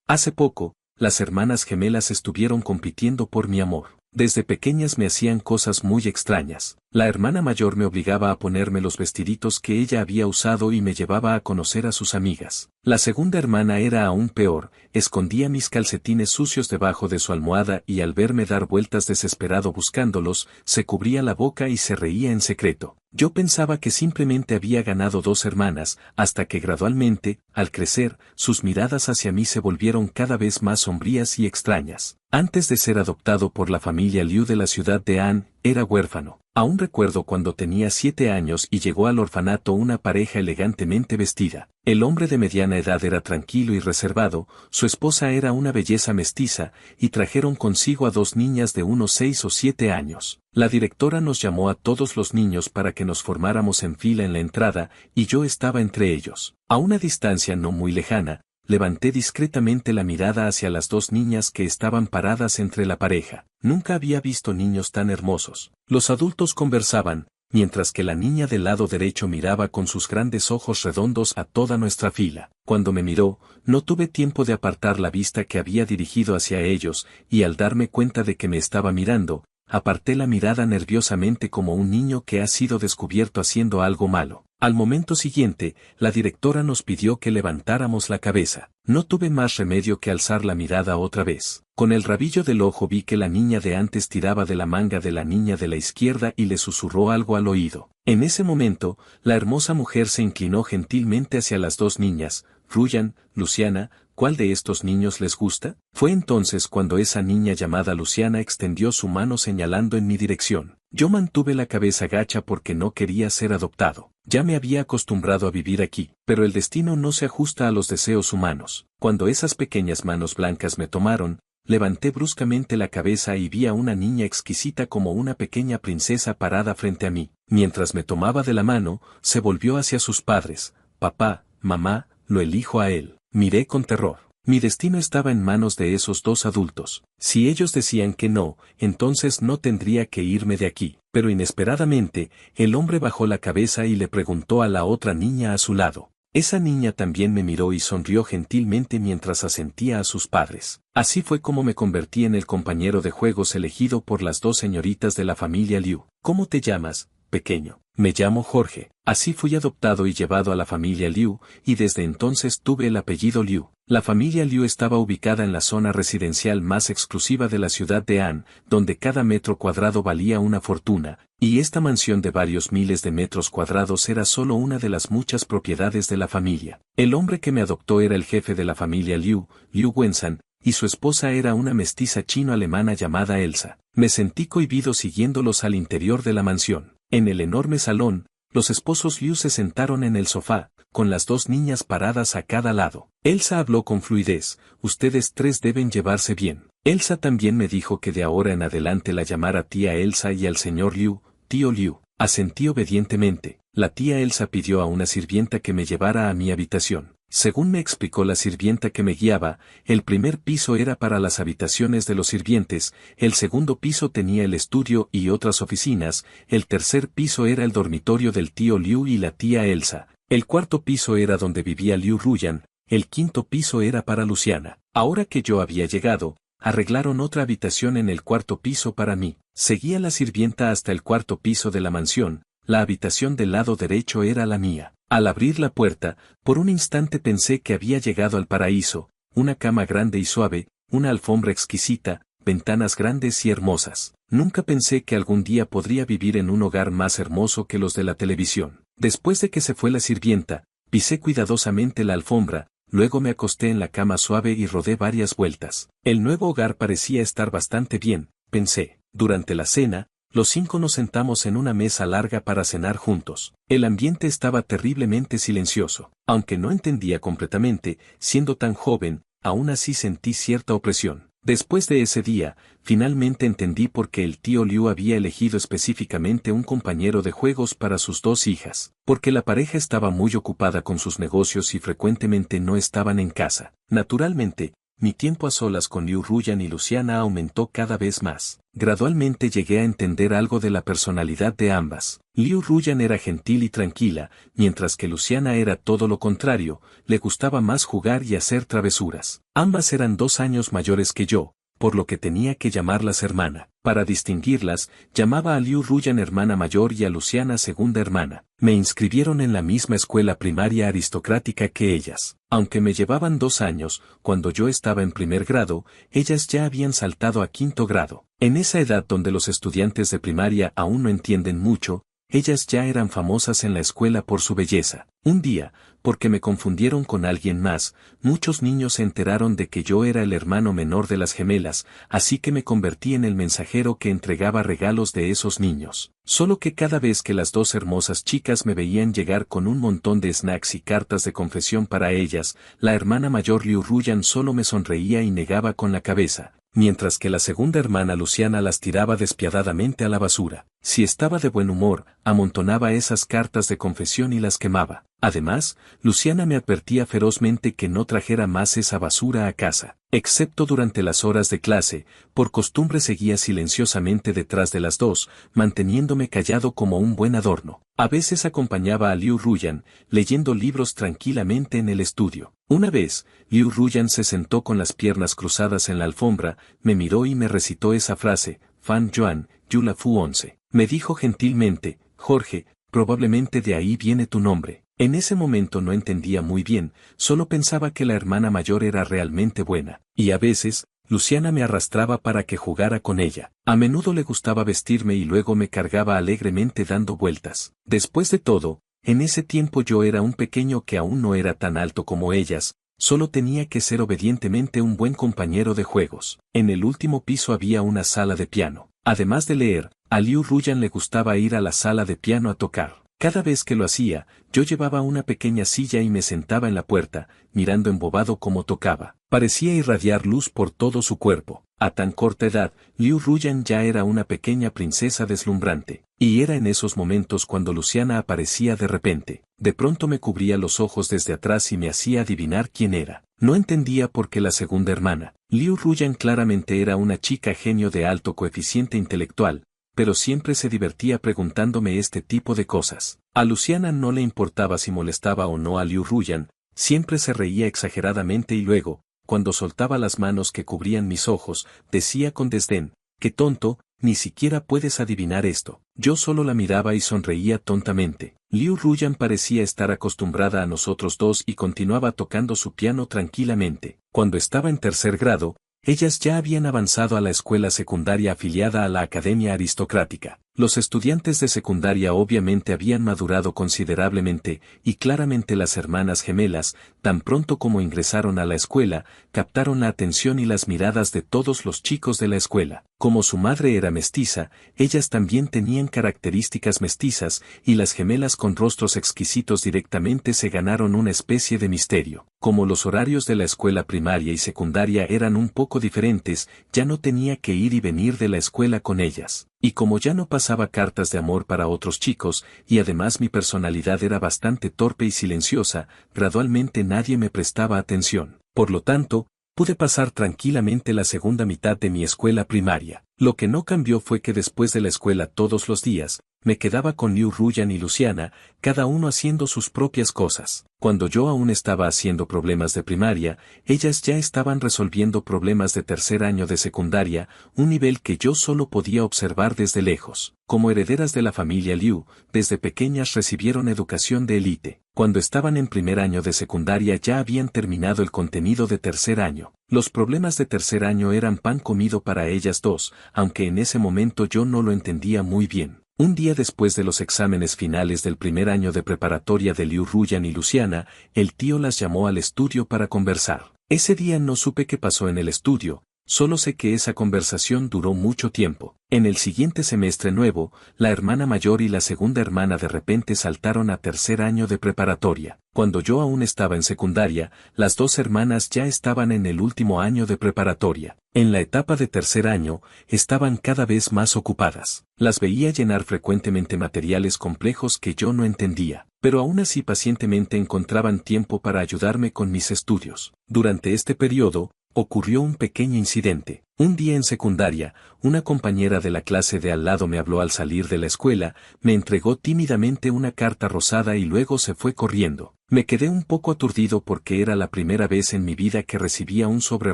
Hace poco, las hermanas gemelas estuvieron compitiendo por mi amor. Desde pequeñas me hacían cosas muy extrañas. La hermana mayor me obligaba a ponerme los vestiditos que ella había usado y me llevaba a conocer a sus amigas. La segunda hermana era aún peor, escondía mis calcetines sucios debajo de su almohada y al verme dar vueltas desesperado buscándolos, se cubría la boca y se reía en secreto. Yo pensaba que simplemente había ganado dos hermanas, hasta que gradualmente, al crecer, sus miradas hacia mí se volvieron cada vez más sombrías y extrañas. Antes de ser adoptado por la familia Liu de la ciudad de An, era huérfano. Aún recuerdo cuando tenía 7 años y llegó al orfanato una pareja elegantemente vestida. El hombre de mediana edad era tranquilo y reservado, su esposa era una belleza mestiza, y trajeron consigo a 2 niñas de unos 6 o 7 años. La directora nos llamó a todos los niños para que nos formáramos en fila en la entrada, y yo estaba entre ellos. A una distancia no muy lejana, levanté discretamente la mirada hacia las 2 niñas que estaban paradas entre la pareja. Nunca había visto niños tan hermosos. Los adultos conversaban, mientras que la niña del lado derecho miraba con sus grandes ojos redondos a toda nuestra fila. Cuando me miró, no tuve tiempo de apartar la vista que había dirigido hacia ellos, y al darme cuenta de que me estaba mirando, aparté la mirada nerviosamente como un niño que ha sido descubierto haciendo algo malo. Al momento siguiente, la directora nos pidió que levantáramos la cabeza. No tuve más remedio que alzar la mirada otra vez. Con el rabillo del ojo vi que la niña de antes tiraba de la manga de la niña de la izquierda y le susurró algo al oído. En ese momento, la hermosa mujer se inclinó gentilmente hacia las 2 niñas. Ruyan, Luciana, ¿cuál de estos niños les gusta? Fue entonces cuando esa niña llamada Luciana extendió su mano señalando en mi dirección. Yo mantuve la cabeza gacha porque no quería ser adoptado. Ya me había acostumbrado a vivir aquí, pero el destino no se ajusta a los deseos humanos. Cuando esas pequeñas manos blancas me tomaron, levanté bruscamente la cabeza y vi a una niña exquisita como una pequeña princesa parada frente a mí. Mientras me tomaba de la mano, se volvió hacia sus padres. Papá, mamá, lo elijo a él. Miré con terror. Mi destino estaba en manos de esos 2 adultos. Si ellos decían que no, entonces no tendría que irme de aquí. Pero inesperadamente, el hombre bajó la cabeza y le preguntó a la otra niña a su lado. Esa niña también me miró y sonrió gentilmente mientras asentía a sus padres. Así fue como me convertí en el compañero de juegos elegido por las 2 señoritas de la familia Liu. ¿Cómo te llamas, pequeño? Me llamo Jorge. Así fui adoptado y llevado a la familia Liu, y desde entonces tuve el apellido Liu. La familia Liu estaba ubicada en la zona residencial más exclusiva de la ciudad de An, donde cada metro cuadrado valía una fortuna, y esta mansión de varios miles de metros cuadrados era solo una de las muchas propiedades de la familia. El hombre que me adoptó era el jefe de la familia Liu, Liu Wensan, y su esposa era una mestiza chino-alemana llamada Elsa. Me sentí cohibido siguiéndolos al interior de la mansión. En el enorme salón, los esposos Liu se sentaron en el sofá, con las 2 niñas paradas a cada lado. Elsa habló con fluidez, ustedes 3 deben llevarse bien. Elsa también me dijo que de ahora en adelante la llamara tía Elsa y al señor Liu, tío Liu. Asentí obedientemente. La tía Elsa pidió a una sirvienta que me llevara a mi habitación. Según me explicó la sirvienta que me guiaba, el primer piso era para las habitaciones de los sirvientes, el segundo piso tenía el estudio y otras oficinas, el tercer piso era el dormitorio del tío Liu y la tía Elsa, el cuarto piso era donde vivía Liu Ruyan, el quinto piso era para Luciana. Ahora que yo había llegado, arreglaron otra habitación en el cuarto piso para mí. Seguí a la sirvienta hasta el cuarto piso de la mansión, la habitación del lado derecho era la mía. Al abrir la puerta, por un instante pensé que había llegado al paraíso, una cama grande y suave, una alfombra exquisita, ventanas grandes y hermosas. Nunca pensé que algún día podría vivir en un hogar más hermoso que los de la televisión. Después de que se fue la sirvienta, pisé cuidadosamente la alfombra, luego me acosté en la cama suave y rodé varias vueltas. El nuevo hogar parecía estar bastante bien, pensé. Durante la cena, los 5 nos sentamos en una mesa larga para cenar juntos. El ambiente estaba terriblemente silencioso. Aunque no entendía completamente, siendo tan joven, aún así sentí cierta opresión. Después de ese día, finalmente entendí por qué el tío Liu había elegido específicamente un compañero de juegos para sus 2 hijas. Porque la pareja estaba muy ocupada con sus negocios y frecuentemente no estaban en casa. Naturalmente, mi tiempo a solas con Liu Ruyan y Luciana aumentó cada vez más. Gradualmente llegué a entender algo de la personalidad de ambas. Liu Ruyan era gentil y tranquila, mientras que Luciana era todo lo contrario, le gustaba más jugar y hacer travesuras. Ambas eran 2 años mayores que yo, por lo que tenía que llamarlas hermana. Para distinguirlas, llamaba a Liu Ruyan hermana mayor y a Luciana segunda hermana. Me inscribieron en la misma escuela primaria aristocrática que ellas. Aunque me llevaban 2 años, cuando yo estaba en primer grado, ellas ya habían saltado a quinto grado. En esa edad donde los estudiantes de primaria aún no entienden mucho, ellas ya eran famosas en la escuela por su belleza. Un día, porque me confundieron con alguien más, muchos niños se enteraron de que yo era el hermano menor de las gemelas, así que me convertí en el mensajero que entregaba regalos de esos niños. Solo que cada vez que las 2 hermosas chicas me veían llegar con un montón de snacks y cartas de confesión para ellas, la hermana mayor Liu Ruyan solo me sonreía y negaba con la cabeza, mientras que la segunda hermana Luciana las tiraba despiadadamente a la basura. Si estaba de buen humor, amontonaba esas cartas de confesión y las quemaba. Además, Luciana me advertía ferozmente que no trajera más esa basura a casa. Excepto durante las horas de clase, por costumbre seguía silenciosamente detrás de las 2, manteniéndome callado como un buen adorno. A veces acompañaba a Liu Ruyan, leyendo libros tranquilamente en el estudio. Una vez, Liu Ruyan se sentó con las piernas cruzadas en la alfombra, me miró y me recitó esa frase, Fan Yuan, Yula Fu 11. Me dijo gentilmente, Jorge, probablemente de ahí viene tu nombre. En ese momento no entendía muy bien, solo pensaba que la hermana mayor era realmente buena, y a veces, Luciana me arrastraba para que jugara con ella. A menudo le gustaba vestirme y luego me cargaba alegremente dando vueltas. Después de todo, en ese tiempo yo era un pequeño que aún no era tan alto como ellas, solo tenía que ser obedientemente un buen compañero de juegos. En el último piso había una sala de piano. Además de leer, a Liu Ruyan le gustaba ir a la sala de piano a tocar. Cada vez que lo hacía, yo llevaba una pequeña silla y me sentaba en la puerta, mirando embobado cómo tocaba. Parecía irradiar luz por todo su cuerpo. A tan corta edad, Liu Ruyan ya era una pequeña princesa deslumbrante. Y era en esos momentos cuando Luciana aparecía de repente. De pronto me cubría los ojos desde atrás y me hacía adivinar quién era. No entendía por qué la segunda hermana, Liu Ruyan claramente era una chica genio de alto coeficiente intelectual, pero siempre se divertía preguntándome este tipo de cosas. A Luciana no le importaba si molestaba o no a Liu Ruyan, siempre se reía exageradamente y luego, cuando soltaba las manos que cubrían mis ojos, decía con desdén, «¡Qué tonto! Ni siquiera puedes adivinar esto». Yo solo la miraba y sonreía tontamente. Liu Ruyan parecía estar acostumbrada a nosotros dos y continuaba tocando su piano tranquilamente. Cuando estaba en tercer grado, ellas ya habían avanzado a la escuela secundaria afiliada a la Academia Aristocrática. Los estudiantes de secundaria obviamente habían madurado considerablemente, y claramente las hermanas gemelas, tan pronto como ingresaron a la escuela, captaron la atención y las miradas de todos los chicos de la escuela. Como su madre era mestiza, ellas también tenían características mestizas, y las gemelas con rostros exquisitos directamente se ganaron una especie de misterio. Como los horarios de la escuela primaria y secundaria eran un poco diferentes, ya no tenía que ir y venir de la escuela con ellas. Y como ya no pasaba cartas de amor para otros chicos, y además mi personalidad era bastante torpe y silenciosa, gradualmente nadie me prestaba atención. Por lo tanto, pude pasar tranquilamente la segunda mitad de mi escuela primaria. Lo que no cambió fue que después de la escuela todos los días, me quedaba con Liu Ruyan y Luciana, cada uno haciendo sus propias cosas. Cuando yo aún estaba haciendo problemas de primaria, ellas ya estaban resolviendo problemas de tercer año de secundaria, un nivel que yo solo podía observar desde lejos. Como herederas de la familia Liu, desde pequeñas recibieron educación de élite. Cuando estaban en primer año de secundaria ya habían terminado el contenido de tercer año. Los problemas de tercer año eran pan comido para ellas dos, aunque en ese momento yo no lo entendía muy bien. Un día después de los exámenes finales del primer año de preparatoria de Liu Ruyan y Luciana, el tío las llamó al estudio para conversar. Ese día no supe qué pasó en el estudio, solo sé que esa conversación duró mucho tiempo. En el siguiente semestre nuevo, la hermana mayor y la segunda hermana de repente saltaron a tercer año de preparatoria. Cuando yo aún estaba en secundaria, las dos hermanas ya estaban en el último año de preparatoria. En la etapa de tercer año, estaban cada vez más ocupadas. Las veía llenar frecuentemente materiales complejos que yo no entendía, pero aún así pacientemente encontraban tiempo para ayudarme con mis estudios. Durante este periodo, ocurrió un pequeño incidente. Un día en secundaria, una compañera de la clase de al lado me habló al salir de la escuela, me entregó tímidamente una carta rosada y luego se fue corriendo. Me quedé un poco aturdido porque era la primera vez en mi vida que recibía un sobre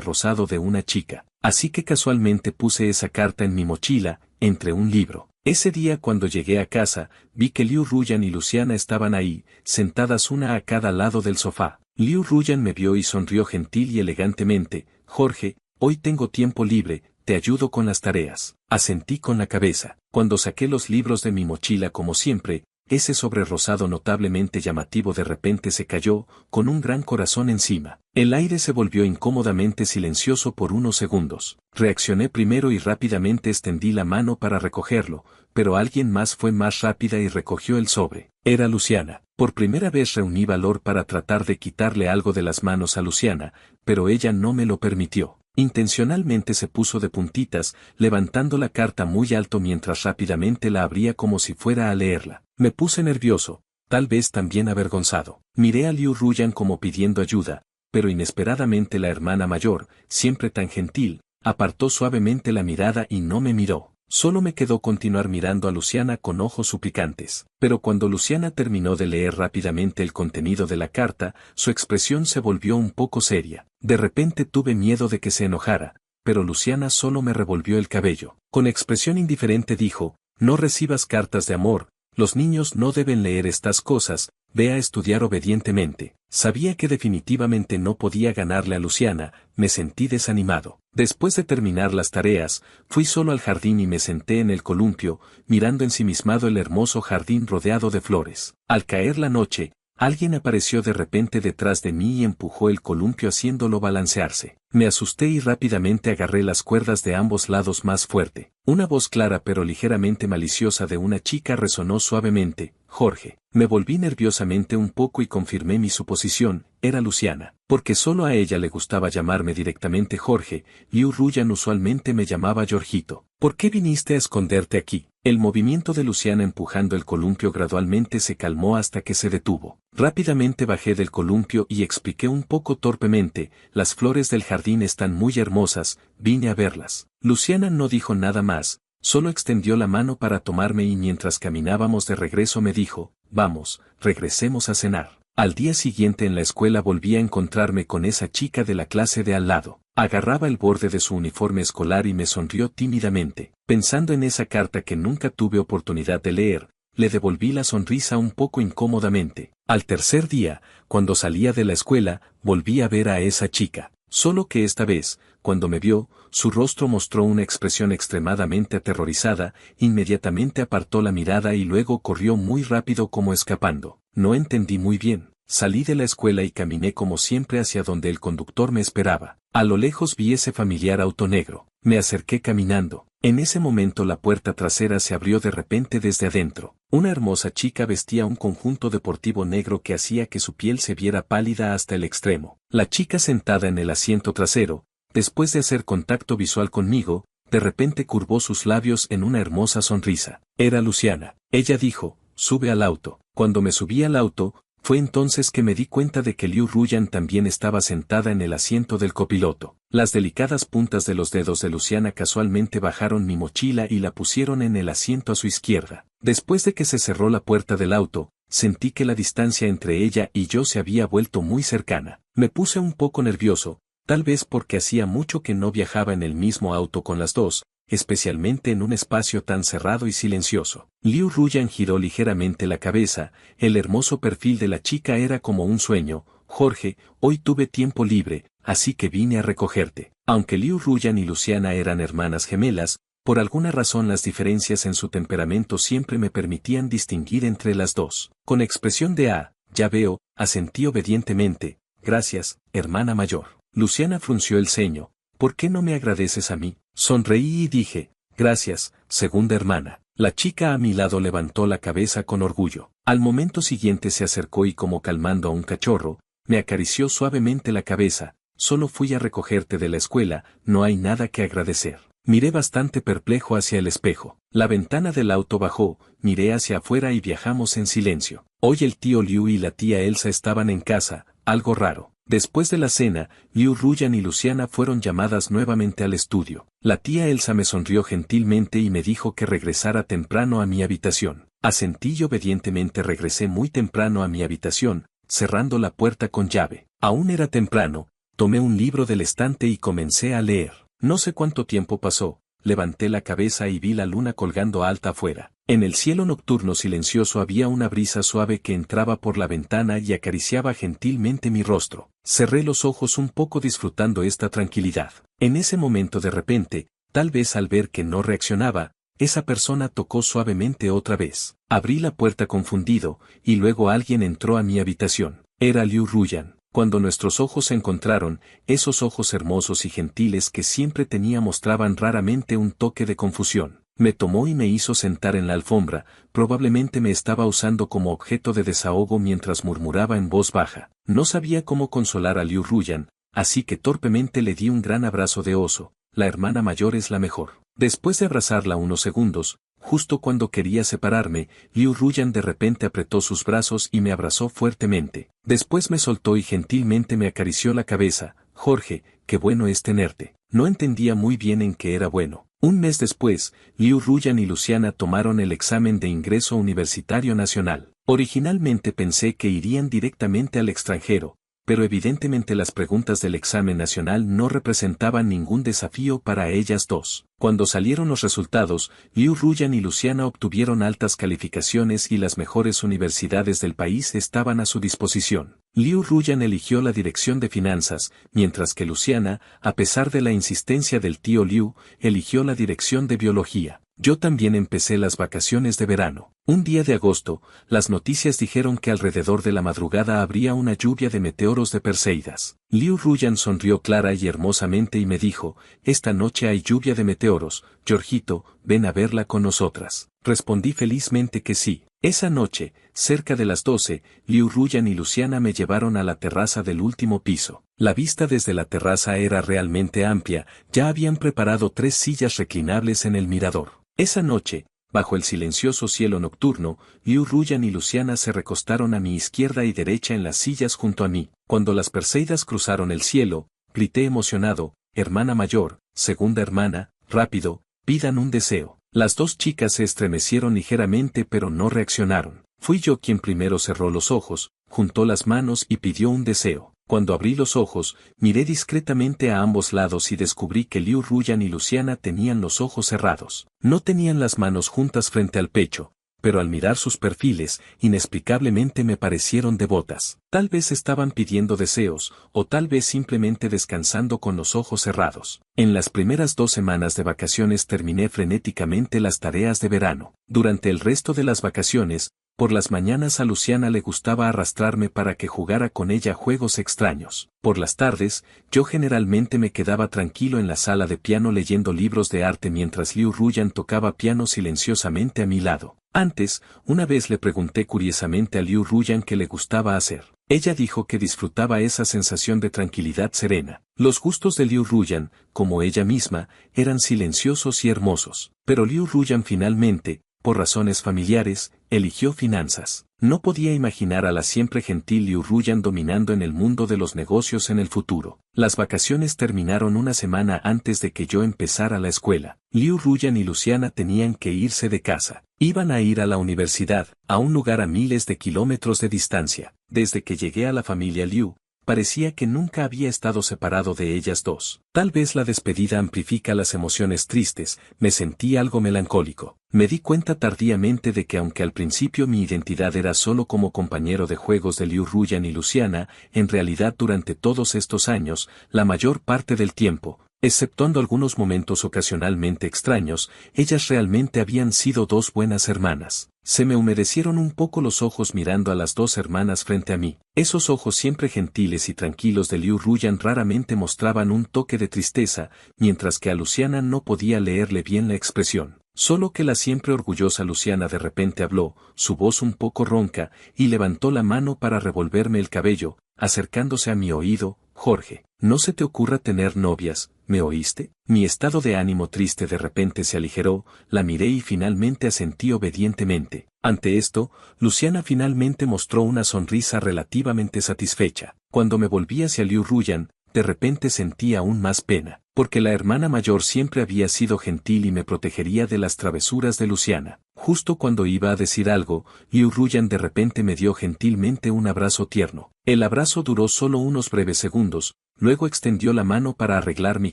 rosado de una chica, así que casualmente puse esa carta en mi mochila, entre un libro. Ese día cuando llegué a casa, vi que Liu Ruyan y Luciana estaban ahí, sentadas una a cada lado del sofá. Liu Ruyan me vio y sonrió gentil y elegantemente. Jorge, hoy tengo tiempo libre, te ayudo con las tareas. Asentí con la cabeza. Cuando saqué los libros de mi mochila como siempre, ese sobre rosado notablemente llamativo de repente se cayó, con un gran corazón encima. El aire se volvió incómodamente silencioso por unos segundos. Reaccioné primero y rápidamente extendí la mano para recogerlo, pero alguien más fue más rápida y recogió el sobre. Era Luciana. Por primera vez reuní valor para tratar de quitarle algo de las manos a Luciana, pero ella no me lo permitió. Intencionalmente se puso de puntitas, levantando la carta muy alto mientras rápidamente la abría como si fuera a leerla. Me puse nervioso, tal vez también avergonzado. Miré a Liu Ruyan como pidiendo ayuda, pero inesperadamente la hermana mayor, siempre tan gentil, apartó suavemente la mirada y no me miró. Solo me quedó continuar mirando a Luciana con ojos suplicantes. Pero cuando Luciana terminó de leer rápidamente el contenido de la carta, su expresión se volvió un poco seria. De repente tuve miedo de que se enojara, pero Luciana solo me revolvió el cabello. Con expresión indiferente dijo, no recibas cartas de amor, los niños no deben leer estas cosas, ve a estudiar obedientemente. Sabía que definitivamente no podía ganarle a Luciana, me sentí desanimado. Después de terminar las tareas, fui solo al jardín y me senté en el columpio, mirando ensimismado el hermoso jardín rodeado de flores. Al caer la noche, alguien apareció de repente detrás de mí y empujó el columpio haciéndolo balancearse. Me asusté y rápidamente agarré las cuerdas de ambos lados más fuerte. Una voz clara pero ligeramente maliciosa de una chica resonó suavemente, Jorge. Me volví nerviosamente un poco y confirmé mi suposición, era Luciana. Porque solo a ella le gustaba llamarme directamente Jorge, Liu Ruyan usualmente me llamaba Jorgito. ¿Por qué viniste a esconderte aquí? El movimiento de Luciana empujando el columpio gradualmente se calmó hasta que se detuvo. Rápidamente bajé del columpio y expliqué un poco torpemente, las flores del jardín están muy hermosas, vine a verlas. Luciana no dijo nada más, solo extendió la mano para tomarme y mientras caminábamos de regreso me dijo, vamos, regresemos a cenar. Al día siguiente en la escuela volví a encontrarme con esa chica de la clase de al lado. Agarraba el borde de su uniforme escolar y me sonrió tímidamente. Pensando en esa carta que nunca tuve oportunidad de leer, le devolví la sonrisa un poco incómodamente. Al tercer día, cuando salía de la escuela, volví a ver a esa chica. Solo que esta vez, cuando me vio, su rostro mostró una expresión extremadamente aterrorizada, inmediatamente apartó la mirada y luego corrió muy rápido como escapando. No entendí muy bien. Salí de la escuela y caminé como siempre hacia donde el conductor me esperaba. A lo lejos vi ese familiar auto negro. Me acerqué caminando. En ese momento la puerta trasera se abrió de repente desde adentro. Una hermosa chica vestía un conjunto deportivo negro que hacía que su piel se viera pálida hasta el extremo. La chica sentada en el asiento trasero, después de hacer contacto visual conmigo, de repente curvó sus labios en una hermosa sonrisa. Era Luciana. Ella dijo, sube al auto. Cuando me subí al auto, fue entonces que me di cuenta de que Liu Ruyan también estaba sentada en el asiento del copiloto. Las delicadas puntas de los dedos de Luciana casualmente bajaron mi mochila y la pusieron en el asiento a su izquierda. Después de que se cerró la puerta del auto, sentí que la distancia entre ella y yo se había vuelto muy cercana. Me puse un poco nervioso, tal vez porque hacía mucho que no viajaba en el mismo auto con las dos, especialmente en un espacio tan cerrado y silencioso. Liu Ruyan giró ligeramente la cabeza, el hermoso perfil de la chica era como un sueño. Jorge, hoy tuve tiempo libre, así que vine a recogerte. Aunque Liu Ruyan y Luciana eran hermanas gemelas, por alguna razón las diferencias en su temperamento siempre me permitían distinguir entre las dos. Con expresión de ya veo, asentí obedientemente, gracias, hermana mayor. Luciana frunció el ceño, ¿por qué no me agradeces a mí? Sonreí y dije, gracias, segunda hermana. La chica a mi lado levantó la cabeza con orgullo. Al momento siguiente se acercó y como calmando a un cachorro, me acarició suavemente la cabeza, solo fui a recogerte de la escuela, no hay nada que agradecer. Miré bastante perplejo hacia el espejo. La ventana del auto bajó, miré hacia afuera y viajamos en silencio. Hoy el tío Liu y la tía Elsa estaban en casa, algo raro. Después de la cena, Liu Ruyan y Luciana fueron llamadas nuevamente al estudio. La tía Elsa me sonrió gentilmente y me dijo que regresara temprano a mi habitación. Asentí y obedientemente regresé muy temprano a mi habitación, cerrando la puerta con llave. Aún era temprano, tomé un libro del estante y comencé a leer. No sé cuánto tiempo pasó, levanté la cabeza y vi la luna colgando alta afuera. En el cielo nocturno silencioso había una brisa suave que entraba por la ventana y acariciaba gentilmente mi rostro. Cerré los ojos un poco disfrutando esta tranquilidad. En ese momento de repente, tal vez al ver que no reaccionaba, esa persona tocó suavemente otra vez. Abrí la puerta confundido, y luego alguien entró a mi habitación. Era Liu Ruyan. Cuando nuestros ojos se encontraron, esos ojos hermosos y gentiles que siempre tenía mostraban raramente un toque de confusión. Me tomó y me hizo sentar en la alfombra, probablemente me estaba usando como objeto de desahogo mientras murmuraba en voz baja. No sabía cómo consolar a Liu Ruyan, así que torpemente le di un gran abrazo de oso. La hermana mayor es la mejor. Después de abrazarla unos segundos, justo cuando quería separarme, Liu Ruyan de repente apretó sus brazos y me abrazó fuertemente. Después me soltó y gentilmente me acarició la cabeza. Jorge, qué bueno es tenerte. No entendía muy bien en qué era bueno. Un mes después, Liu Ruyan y Luciana tomaron el examen de ingreso universitario nacional. Originalmente pensé que irían directamente al extranjero, pero evidentemente las preguntas del examen nacional no representaban ningún desafío para ellas dos. Cuando salieron los resultados, Liu Ruyan y Luciana obtuvieron altas calificaciones y las mejores universidades del país estaban a su disposición. Liu Ruyan eligió la dirección de finanzas, mientras que Luciana, a pesar de la insistencia del tío Liu, eligió la dirección de biología. Yo también empecé las vacaciones de verano. Un día de agosto, las noticias dijeron que alrededor de la madrugada habría una lluvia de meteoros de Perseidas. Liu Ruyan sonrió clara y hermosamente y me dijo, esta noche hay lluvia de meteoros, Jorgito, ven a verla con nosotras. Respondí felizmente que sí. Esa noche, cerca de las 12, Liu Ruyan y Luciana me llevaron a la terraza del último piso. La vista desde la terraza era realmente amplia, ya habían preparado 3 sillas reclinables en el mirador. Esa noche, bajo el silencioso cielo nocturno, Liu Ruyan y Luciana se recostaron a mi izquierda y derecha en las sillas junto a mí. Cuando las Perseidas cruzaron el cielo, grité emocionado, hermana mayor, segunda hermana, rápido, pidan un deseo. Las 2 chicas se estremecieron ligeramente pero no reaccionaron. Fui yo quien primero cerró los ojos, juntó las manos y pidió un deseo. Cuando abrí los ojos, miré discretamente a ambos lados y descubrí que Liu Ruyan y Luciana tenían los ojos cerrados. No tenían las manos juntas frente al pecho, pero al mirar sus perfiles, inexplicablemente me parecieron devotas. Tal vez estaban pidiendo deseos, o tal vez simplemente descansando con los ojos cerrados. En las primeras 2 semanas de vacaciones terminé frenéticamente las tareas de verano. Durante el resto de las vacaciones, por las mañanas a Luciana le gustaba arrastrarme para que jugara con ella juegos extraños. Por las tardes, yo generalmente me quedaba tranquilo en la sala de piano leyendo libros de arte mientras Liu Ruyan tocaba piano silenciosamente a mi lado. Antes, una vez le pregunté curiosamente a Liu Ruyan qué le gustaba hacer. Ella dijo que disfrutaba esa sensación de tranquilidad serena. Los gustos de Liu Ruyan, como ella misma, eran silenciosos y hermosos. Pero Liu Ruyan finalmente, por razones familiares, eligió finanzas. No podía imaginar a la siempre gentil Liu Ruyan dominando en el mundo de los negocios en el futuro. Las vacaciones terminaron una semana antes de que yo empezara la escuela. Liu Ruyan y Luciana tenían que irse de casa. Iban a ir a la universidad, a un lugar a miles de kilómetros de distancia. Desde que llegué a la familia Liu, parecía que nunca había estado separado de ellas dos. Tal vez la despedida amplifica las emociones tristes, me sentí algo melancólico. Me di cuenta tardíamente de que aunque al principio mi identidad era solo como compañero de juegos de Liu Ruyan y Luciana, en realidad durante todos estos años, la mayor parte del tiempo, exceptuando algunos momentos ocasionalmente extraños, ellas realmente habían sido 2 buenas hermanas. Se me humedecieron un poco los ojos mirando a las 2 hermanas frente a mí. Esos ojos siempre gentiles y tranquilos de Liu Ruyan raramente mostraban un toque de tristeza, mientras que a Luciana no podía leerle bien la expresión. Solo que la siempre orgullosa Luciana de repente habló, su voz un poco ronca, y levantó la mano para revolverme el cabello, acercándose a mi oído. Jorge, no se te ocurra tener novias, ¿me oíste? Mi estado de ánimo triste de repente se aligeró, la miré y finalmente asentí obedientemente. Ante esto, Luciana finalmente mostró una sonrisa relativamente satisfecha. Cuando me volví hacia Liu Ruyan, de repente sentí aún más pena, porque la hermana mayor siempre había sido gentil y me protegería de las travesuras de Luciana. Justo cuando iba a decir algo, Liu Ruyan de repente me dio gentilmente un abrazo tierno. El abrazo duró solo unos breves segundos, luego extendió la mano para arreglar mi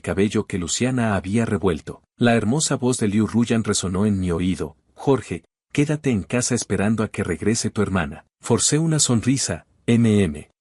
cabello que Luciana había revuelto. La hermosa voz de Liu Ruyan resonó en mi oído: Jorge, quédate en casa esperando a que regrese tu hermana. Forcé una sonrisa.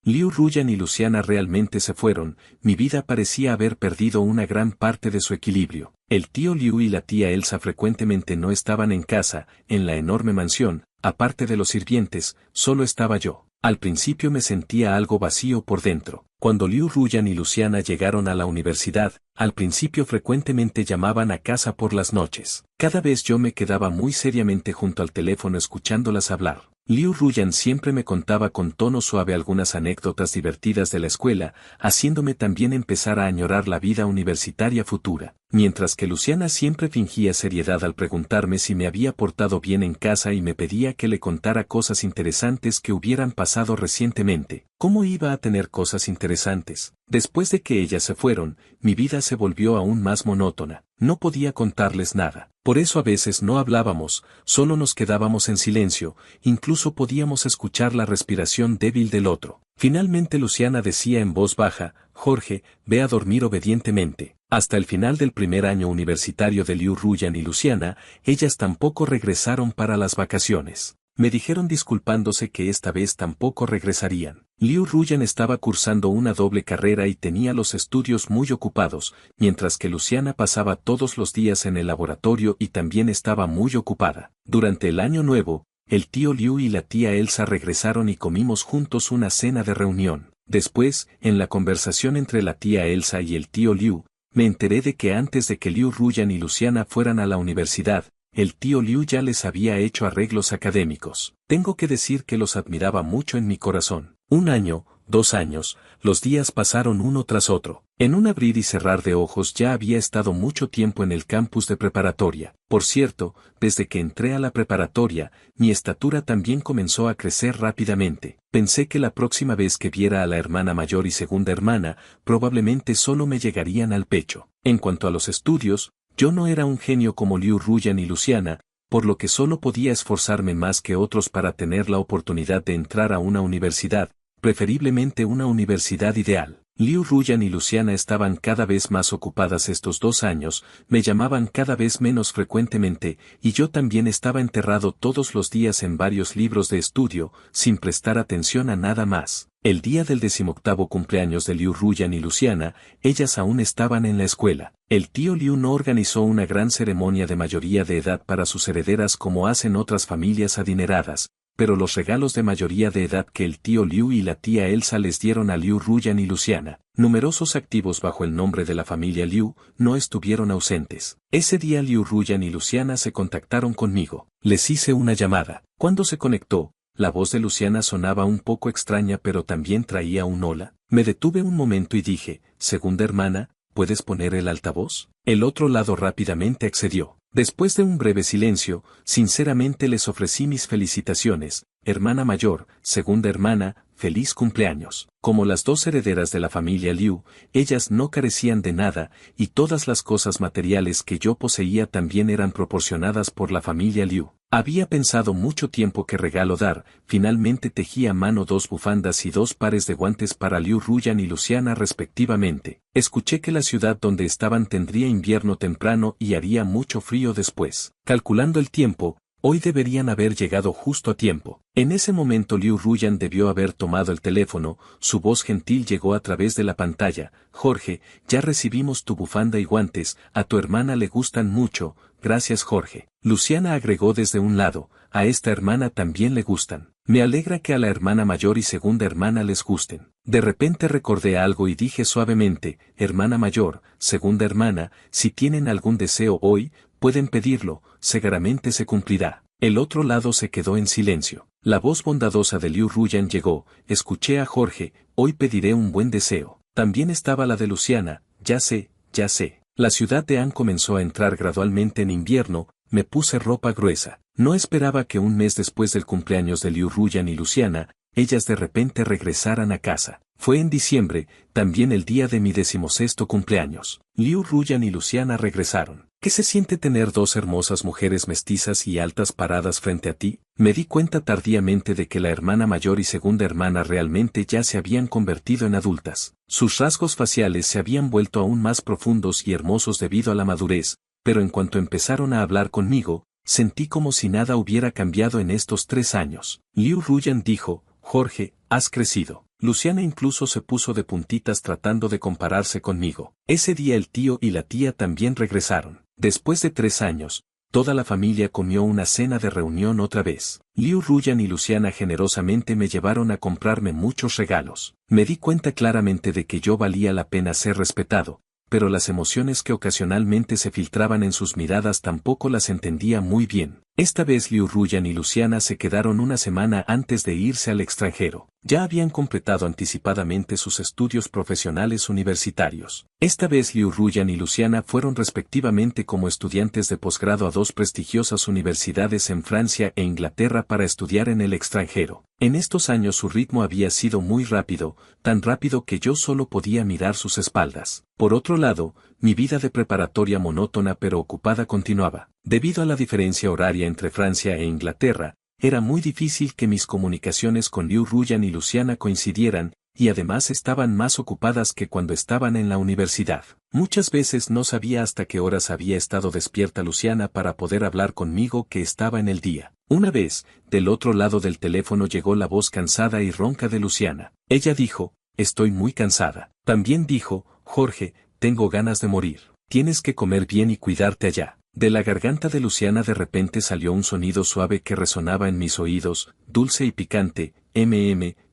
Liu Ruyan y Luciana realmente se fueron, mi vida parecía haber perdido una gran parte de su equilibrio. El tío Liu y la tía Elsa frecuentemente no estaban en casa, en la enorme mansión, aparte de los sirvientes, solo estaba yo. Al principio me sentía algo vacío por dentro. Cuando Liu Ruyan y Luciana llegaron a la universidad, al principio frecuentemente llamaban a casa por las noches. Cada vez yo me quedaba muy seriamente junto al teléfono escuchándolas hablar. Liu Ruyan siempre me contaba con tono suave algunas anécdotas divertidas de la escuela, haciéndome también empezar a añorar la vida universitaria futura, mientras que Luciana siempre fingía seriedad al preguntarme si me había portado bien en casa y me pedía que le contara cosas interesantes que hubieran pasado recientemente. ¿Cómo iba a tener cosas interesantes? Después de que ellas se fueron, mi vida se volvió aún más monótona. No podía contarles nada. Por eso a veces no hablábamos, solo nos quedábamos en silencio, incluso podíamos escuchar la respiración débil del otro. Finalmente Luciana decía en voz baja: Jorge, ve a dormir obedientemente. Hasta el final del primer año universitario de Liu Ruyan y Luciana, ellas tampoco regresaron para las vacaciones. Me dijeron disculpándose que esta vez tampoco regresarían. Liu Ruyan estaba cursando una doble carrera y tenía los estudios muy ocupados, mientras que Luciana pasaba todos los días en el laboratorio y también estaba muy ocupada. Durante el año nuevo, el tío Liu y la tía Elsa regresaron y comimos juntos una cena de reunión. Después, en la conversación entre la tía Elsa y el tío Liu, me enteré de que antes de que Liu Ruyan y Luciana fueran a la universidad, el tío Liu ya les había hecho arreglos académicos. Tengo que decir que los admiraba mucho en mi corazón. 1 año, 2 años, los días pasaron uno tras otro. En un abrir y cerrar de ojos ya había estado mucho tiempo en el campus de preparatoria. Por cierto, desde que entré a la preparatoria, mi estatura también comenzó a crecer rápidamente. Pensé que la próxima vez que viera a la hermana mayor y segunda hermana, probablemente solo me llegarían al pecho. En cuanto a los estudios, yo no era un genio como Liu Ruyan y Luciana, por lo que solo podía esforzarme más que otros para tener la oportunidad de entrar a una universidad, preferiblemente una universidad ideal. Liu Ruyan y Luciana estaban cada vez más ocupadas estos 2 años, me llamaban cada vez menos frecuentemente, y yo también estaba enterrado todos los días en varios libros de estudio, sin prestar atención a nada más. El día del 18º cumpleaños de Liu Ruyan y Luciana, ellas aún estaban en la escuela. El tío Liu no organizó una gran ceremonia de mayoría de edad para sus herederas como hacen otras familias adineradas, pero los regalos de mayoría de edad que el tío Liu y la tía Elsa les dieron a Liu Ruyan y Luciana, numerosos activos bajo el nombre de la familia Liu, no estuvieron ausentes. Ese día Liu Ruyan y Luciana se contactaron conmigo. Les hice una llamada. Cuando se conectó, la voz de Luciana sonaba un poco extraña pero también traía un hola. Me detuve un momento y dije: segunda hermana, ¿puedes poner el altavoz? El otro lado rápidamente accedió. Después de un breve silencio, sinceramente les ofrecí mis felicitaciones: hermana mayor, segunda hermana, feliz cumpleaños. Como las 2 herederas de la familia Liu, ellas no carecían de nada, y todas las cosas materiales que yo poseía también eran proporcionadas por la familia Liu. Había pensado mucho tiempo qué regalo dar. Finalmente tejí a mano 2 bufandas y 2 pares de guantes para Liu Ruyan y Luciana respectivamente. Escuché que la ciudad donde estaban tendría invierno temprano y haría mucho frío después. Calculando el tiempo, hoy deberían haber llegado justo a tiempo. En ese momento Liu Ruyan debió haber tomado el teléfono, su voz gentil llegó a través de la pantalla: Jorge, ya recibimos tu bufanda y guantes, a tu hermana le gustan mucho, gracias Jorge. Luciana agregó desde un lado: a esta hermana también le gustan. Me alegra que a la hermana mayor y segunda hermana les gusten. De repente recordé algo y dije suavemente: hermana mayor, segunda hermana, si tienen algún deseo hoy, pueden pedirlo, seguramente se cumplirá. El otro lado se quedó en silencio. La voz bondadosa de Liu Ruyan llegó: escuché a Jorge, hoy pediré un buen deseo. También estaba la de Luciana: ya sé, ya sé. La ciudad de An comenzó a entrar gradualmente en invierno, me puse ropa gruesa. No esperaba que un mes después del cumpleaños de Liu Ruyan y Luciana, ellas de repente regresaran a casa. Fue en diciembre, también el día de mi 16º cumpleaños. Liu Ruyan y Luciana regresaron. ¿Qué se siente tener dos hermosas mujeres mestizas y altas paradas frente a ti? Me di cuenta tardíamente de que la hermana mayor y segunda hermana realmente ya se habían convertido en adultas. Sus rasgos faciales se habían vuelto aún más profundos y hermosos debido a la madurez, pero en cuanto empezaron a hablar conmigo, sentí como si nada hubiera cambiado en estos 3 años. Liu Ruyan dijo, Jorge, has crecido. Luciana incluso se puso de puntitas tratando de compararse conmigo. Ese día el tío y la tía también regresaron. Después de 3 años, toda la familia comió una cena de reunión otra vez. Liu Ruyan y Luciana generosamente me llevaron a comprarme muchos regalos. Me di cuenta claramente de que yo valía la pena ser respetado, pero las emociones que ocasionalmente se filtraban en sus miradas tampoco las entendía muy bien. Esta vez Liu Ruyan y Luciana se quedaron una semana antes de irse al extranjero. Ya habían completado anticipadamente sus estudios profesionales universitarios. Esta vez Liu Ruyan y Luciana fueron respectivamente como estudiantes de posgrado a 2 prestigiosas universidades en Francia e Inglaterra para estudiar en el extranjero. En estos años su ritmo había sido muy rápido, tan rápido que yo solo podía mirar sus espaldas. Por otro lado, mi vida de preparatoria monótona pero ocupada continuaba. Debido a la diferencia horaria entre Francia e Inglaterra, era muy difícil que mis comunicaciones con Liu Ruyan y Luciana coincidieran, y además estaban más ocupadas que cuando estaban en la universidad. Muchas veces no sabía hasta qué horas había estado despierta Luciana para poder hablar conmigo que estaba en el día. Una vez, del otro lado del teléfono llegó la voz cansada y ronca de Luciana. Ella dijo, estoy muy cansada. También dijo, Jorge, tengo ganas de morir. Tienes que comer bien y cuidarte allá. De la garganta de Luciana de repente salió un sonido suave que resonaba en mis oídos, dulce y picante,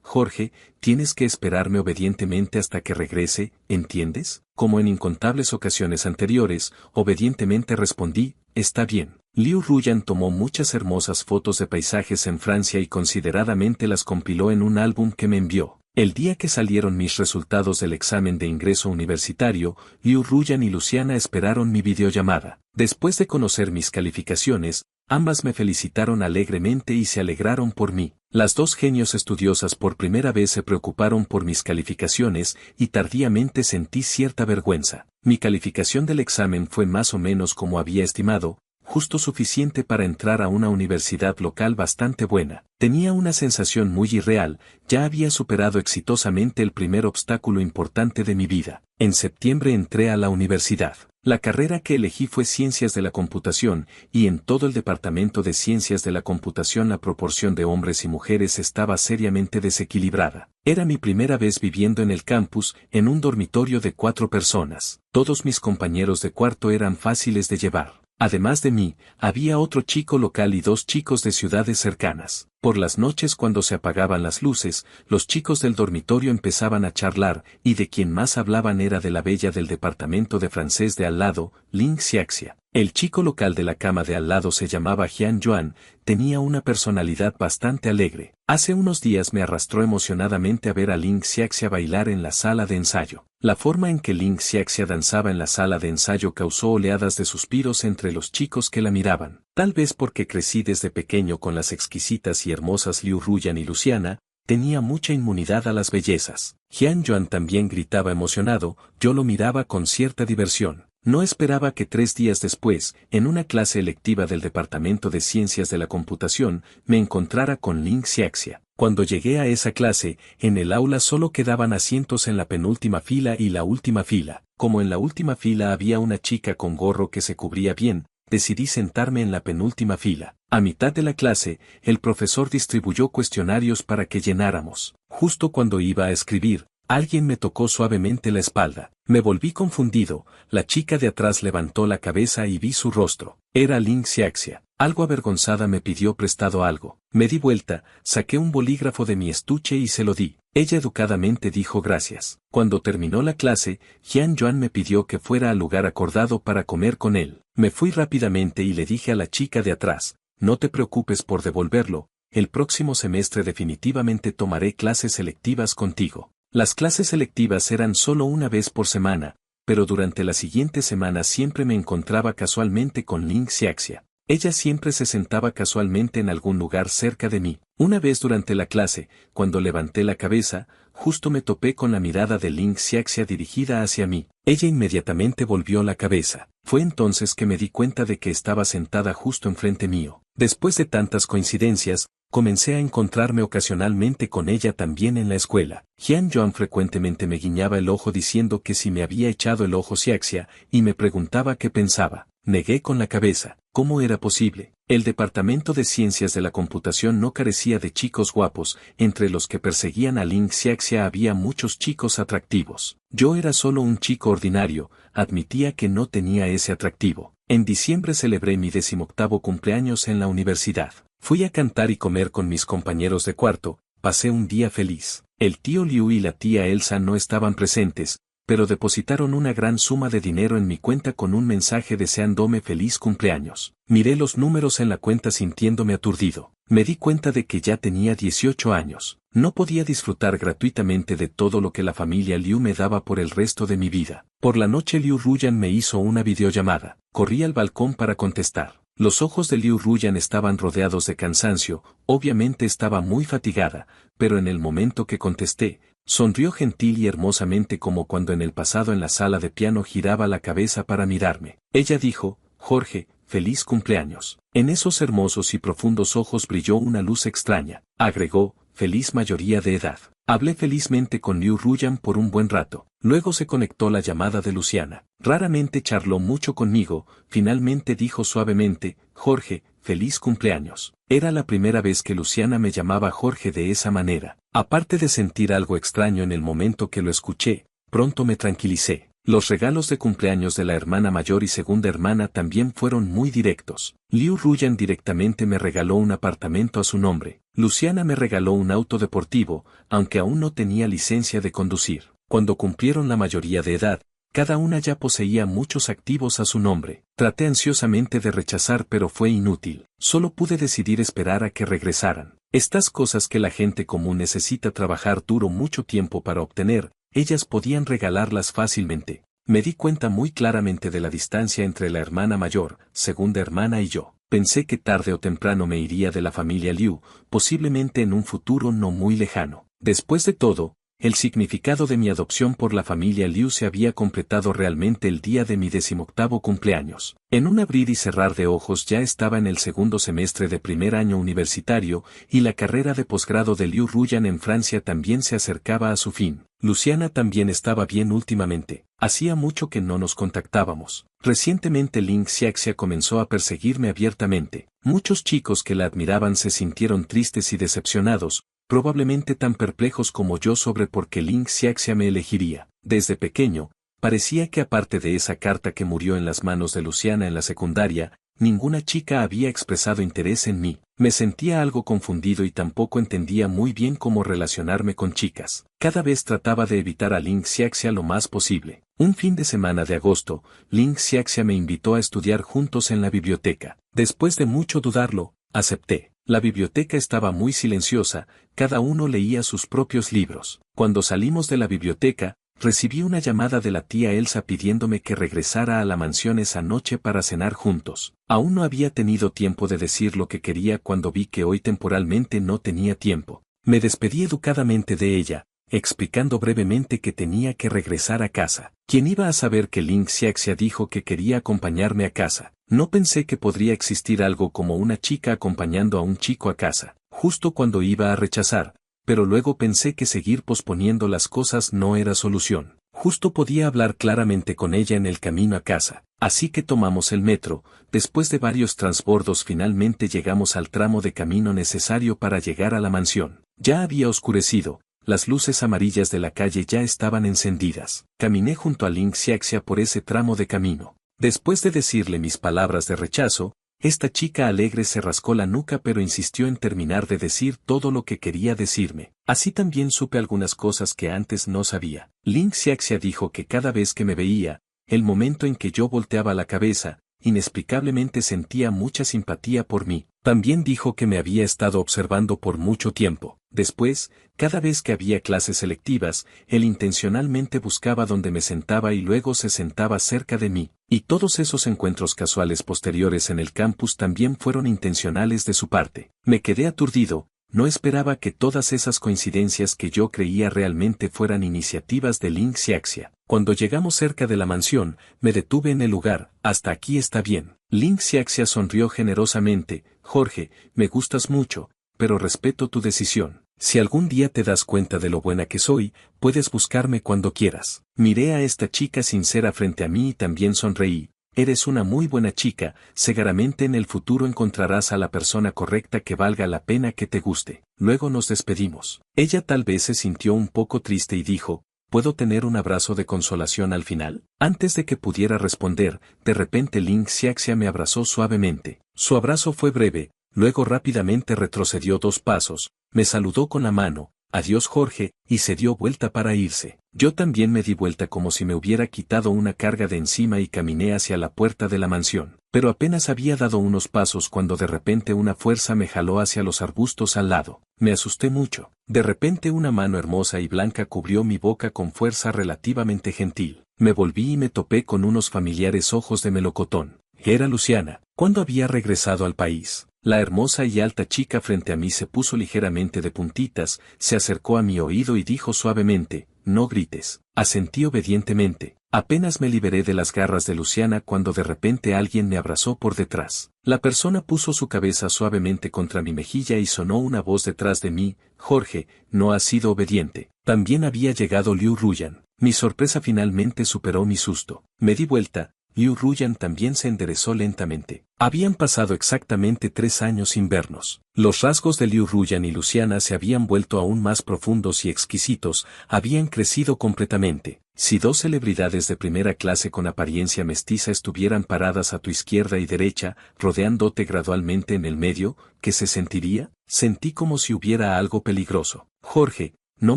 Jorge, tienes que esperarme obedientemente hasta que regrese, ¿entiendes? Como en incontables ocasiones anteriores, obedientemente respondí, está bien. Liu Ruyan tomó muchas hermosas fotos de paisajes en Francia y consideradamente las compiló en un álbum que me envió. El día que salieron mis resultados del examen de ingreso universitario, Liu Ruyan y Luciana esperaron mi videollamada. Después de conocer mis calificaciones, ambas me felicitaron alegremente y se alegraron por mí. Las dos genios estudiosas por primera vez se preocuparon por mis calificaciones y tardíamente sentí cierta vergüenza. Mi calificación del examen fue más o menos como había estimado, justo suficiente para entrar a una universidad local bastante buena. Tenía una sensación muy irreal, ya había superado exitosamente el primer obstáculo importante de mi vida. En septiembre entré a la universidad. La carrera que elegí fue Ciencias de la Computación, y en todo el departamento de Ciencias de la Computación la proporción de hombres y mujeres estaba seriamente desequilibrada. Era mi primera vez viviendo en el campus, en un dormitorio de 4 personas. Todos mis compañeros de cuarto eran fáciles de llevar. Además de mí, había otro chico local y 2 chicos de ciudades cercanas. Por las noches cuando se apagaban las luces, los chicos del dormitorio empezaban a charlar, y de quien más hablaban era de la bella del departamento de francés de al lado, Ling Xiaxia. El chico local de la cama de al lado se llamaba Jian Yuan, tenía una personalidad bastante alegre. Hace unos días me arrastró emocionadamente a ver a Ling Xiaxia bailar en la sala de ensayo. La forma en que Ling Xiaxia danzaba en la sala de ensayo causó oleadas de suspiros entre los chicos que la miraban. Tal vez porque crecí desde pequeño con las exquisitas y hermosas Liu Ruyan y Luciana, tenía mucha inmunidad a las bellezas. Jian Yuan también gritaba emocionado, yo lo miraba con cierta diversión. No esperaba que 3 días después, en una clase electiva del Departamento de Ciencias de la Computación, me encontrara con Ling Xiaxia. Cuando llegué a esa clase, en el aula solo quedaban asientos en la penúltima fila y la última fila. Como en la última fila había una chica con gorro que se cubría bien, decidí sentarme en la penúltima fila. A mitad de la clase, el profesor distribuyó cuestionarios para que llenáramos. Justo cuando iba a escribir, alguien me tocó suavemente la espalda. Me volví confundido, la chica de atrás levantó la cabeza y vi su rostro. Era Ling Xiaxia. Algo avergonzada me pidió prestado algo. Me di vuelta, saqué un bolígrafo de mi estuche y se lo di. Ella educadamente dijo gracias. Cuando terminó la clase, Jian Yuan me pidió que fuera al lugar acordado para comer con él. Me fui rápidamente y le dije a la chica de atrás, no te preocupes por devolverlo, el próximo semestre definitivamente tomaré clases selectivas contigo. Las clases selectivas eran solo una vez por semana, pero durante la siguiente semana siempre me encontraba casualmente con Ling Xiaxia. Ella siempre se sentaba casualmente en algún lugar cerca de mí. Una vez durante la clase, cuando levanté la cabeza, justo me topé con la mirada de Ling Xiaxia dirigida hacia mí. Ella inmediatamente volvió la cabeza. Fue entonces que me di cuenta de que estaba sentada justo enfrente mío. Después de tantas coincidencias, comencé a encontrarme ocasionalmente con ella también en la escuela. Jian Yuan frecuentemente me guiñaba el ojo diciendo que si me había echado el ojo Xiaxia, y me preguntaba qué pensaba. Negué con la cabeza. ¿Cómo era posible? El departamento de ciencias de la computación no carecía de chicos guapos, entre los que perseguían a Ling Xiaxia había muchos chicos atractivos. Yo era solo un chico ordinario, admitía que no tenía ese atractivo. En diciembre celebré mi 18º cumpleaños en la universidad. Fui a cantar y comer con mis compañeros de cuarto, pasé un día feliz. El tío Liu y la tía Elsa no estaban presentes, pero depositaron una gran suma de dinero en mi cuenta con un mensaje deseándome feliz cumpleaños. Miré los números en la cuenta sintiéndome aturdido. Me di cuenta de que ya tenía 18 años. No podía disfrutar gratuitamente de todo lo que la familia Liu me daba por el resto de mi vida. Por la noche Liu Ruyan me hizo una videollamada. Corrí al balcón para contestar. Los ojos de Liu Ruyan estaban rodeados de cansancio, obviamente estaba muy fatigada, pero en el momento que contesté, sonrió gentil y hermosamente como cuando en el pasado en la sala de piano giraba la cabeza para mirarme. Ella dijo, Jorge, feliz cumpleaños. En esos hermosos y profundos ojos brilló una luz extraña. Agregó, feliz mayoría de edad. Hablé felizmente con Liu Ruyan por un buen rato. Luego se conectó la llamada de Luciana. Raramente charló mucho conmigo, finalmente dijo suavemente, Jorge, feliz cumpleaños. Era la primera vez que Luciana me llamaba Jorge de esa manera. Aparte de sentir algo extraño en el momento que lo escuché, pronto me tranquilicé. Los regalos de cumpleaños de la hermana mayor y segunda hermana también fueron muy directos. Liu Ruyan directamente me regaló un apartamento a su nombre. Luciana me regaló un auto deportivo, aunque aún no tenía licencia de conducir. Cuando cumplieron la mayoría de edad, cada una ya poseía muchos activos a su nombre. Traté ansiosamente de rechazar pero fue inútil. Solo pude decidir esperar a que regresaran. Estas cosas que la gente común necesita trabajar duro mucho tiempo para obtener, ellas podían regalarlas fácilmente. Me di cuenta muy claramente de la distancia entre la hermana mayor, segunda hermana y yo. Pensé que tarde o temprano me iría de la familia Liu, posiblemente en un futuro no muy lejano. Después de todo, el significado de mi adopción por la familia Liu se había completado realmente el día de mi 18º cumpleaños. En un abrir y cerrar de ojos ya estaba en el segundo semestre de primer año universitario y la carrera de posgrado de Liu Ruyan en Francia también se acercaba a su fin. Luciana también estaba bien últimamente. Hacía mucho que no nos contactábamos. Recientemente Ling Xiaxia comenzó a perseguirme abiertamente. Muchos chicos que la admiraban se sintieron tristes y decepcionados, probablemente tan perplejos como yo sobre por qué Ling Xiaxia me elegiría. Desde pequeño, parecía que aparte de esa carta que murió en las manos de Luciana en la secundaria, ninguna chica había expresado interés en mí. Me sentía algo confundido y tampoco entendía muy bien cómo relacionarme con chicas. Cada vez trataba de evitar a Ling Xiaxia lo más posible. Un fin de semana de agosto, Ling Xiaxia me invitó a estudiar juntos en la biblioteca. Después de mucho dudarlo, acepté. La biblioteca estaba muy silenciosa, cada uno leía sus propios libros. Cuando salimos de la biblioteca, recibí una llamada de la tía Elsa pidiéndome que regresara a la mansión esa noche para cenar juntos. Aún no había tenido tiempo de decir lo que quería cuando vi que hoy temporalmente no tenía tiempo. Me despedí educadamente de ella, explicando brevemente que tenía que regresar a casa. ¿Quién iba a saber que Ling Xiaxia dijo que quería acompañarme a casa? No pensé que podría existir algo como una chica acompañando a un chico a casa, justo cuando iba a rechazar, pero luego pensé que seguir posponiendo las cosas no era solución. Justo podía hablar claramente con ella en el camino a casa, así que tomamos el metro. Después de varios transbordos finalmente llegamos al tramo de camino necesario para llegar a la mansión. Ya había oscurecido. Las luces amarillas de la calle ya estaban encendidas. Caminé junto a Ling Xiaxia por ese tramo de camino. Después de decirle mis palabras de rechazo, esta chica alegre se rascó la nuca pero insistió en terminar de decir todo lo que quería decirme. Así también supe algunas cosas que antes no sabía. Ling Xiaxia dijo que cada vez que me veía, el momento en que yo volteaba la cabeza, inexplicablemente sentía mucha simpatía por mí. También dijo que me había estado observando por mucho tiempo. Después, cada vez que había clases selectivas, él intencionalmente buscaba donde me sentaba y luego se sentaba cerca de mí. Y todos esos encuentros casuales posteriores en el campus también fueron intencionales de su parte. Me quedé aturdido, no esperaba que todas esas coincidencias que yo creía realmente fueran iniciativas de Lin Xiaxia. Cuando llegamos cerca de la mansión, me detuve en el lugar. Hasta aquí está bien. Lin Xiaxia sonrió generosamente. Jorge, me gustas mucho, pero respeto tu decisión. Si algún día te das cuenta de lo buena que soy, puedes buscarme cuando quieras. Miré a esta chica sincera frente a mí y también sonreí. Eres una muy buena chica, seguramente en el futuro encontrarás a la persona correcta que valga la pena que te guste. Luego nos despedimos. Ella tal vez se sintió un poco triste y dijo, ¿puedo tener un abrazo de consolación al final? Antes de que pudiera responder, de repente Lin Xiaxia me abrazó suavemente. Su abrazo fue breve, luego rápidamente retrocedió 2 pasos, me saludó con la mano, adiós Jorge, y se dio vuelta para irse. Yo también me di vuelta como si me hubiera quitado una carga de encima y caminé hacia la puerta de la mansión. Pero apenas había dado unos pasos cuando de repente una fuerza me jaló hacia los arbustos al lado. Me asusté mucho. De repente una mano hermosa y blanca cubrió mi boca con fuerza relativamente gentil. Me volví y me topé con unos familiares ojos de melocotón. Era Luciana. ¿Cuándo había regresado al país? La hermosa y alta chica frente a mí se puso ligeramente de puntitas, se acercó a mi oído y dijo suavemente, no grites. Asentí obedientemente. Apenas me liberé de las garras de Luciana cuando de repente alguien me abrazó por detrás. La persona puso su cabeza suavemente contra mi mejilla y sonó una voz detrás de mí, Jorge, no has sido obediente. También había llegado Liu Ruyan. Mi sorpresa finalmente superó mi susto. Me di vuelta. Liu Ruyan también se enderezó lentamente. Habían pasado exactamente 3 años sin vernos. Los rasgos de Liu Ruyan y Luciana se habían vuelto aún más profundos y exquisitos, habían crecido completamente. Si 2 celebridades de primera clase con apariencia mestiza estuvieran paradas a tu izquierda y derecha, rodeándote gradualmente en el medio, ¿qué se sentiría? Sentí como si hubiera algo peligroso. Jorge, no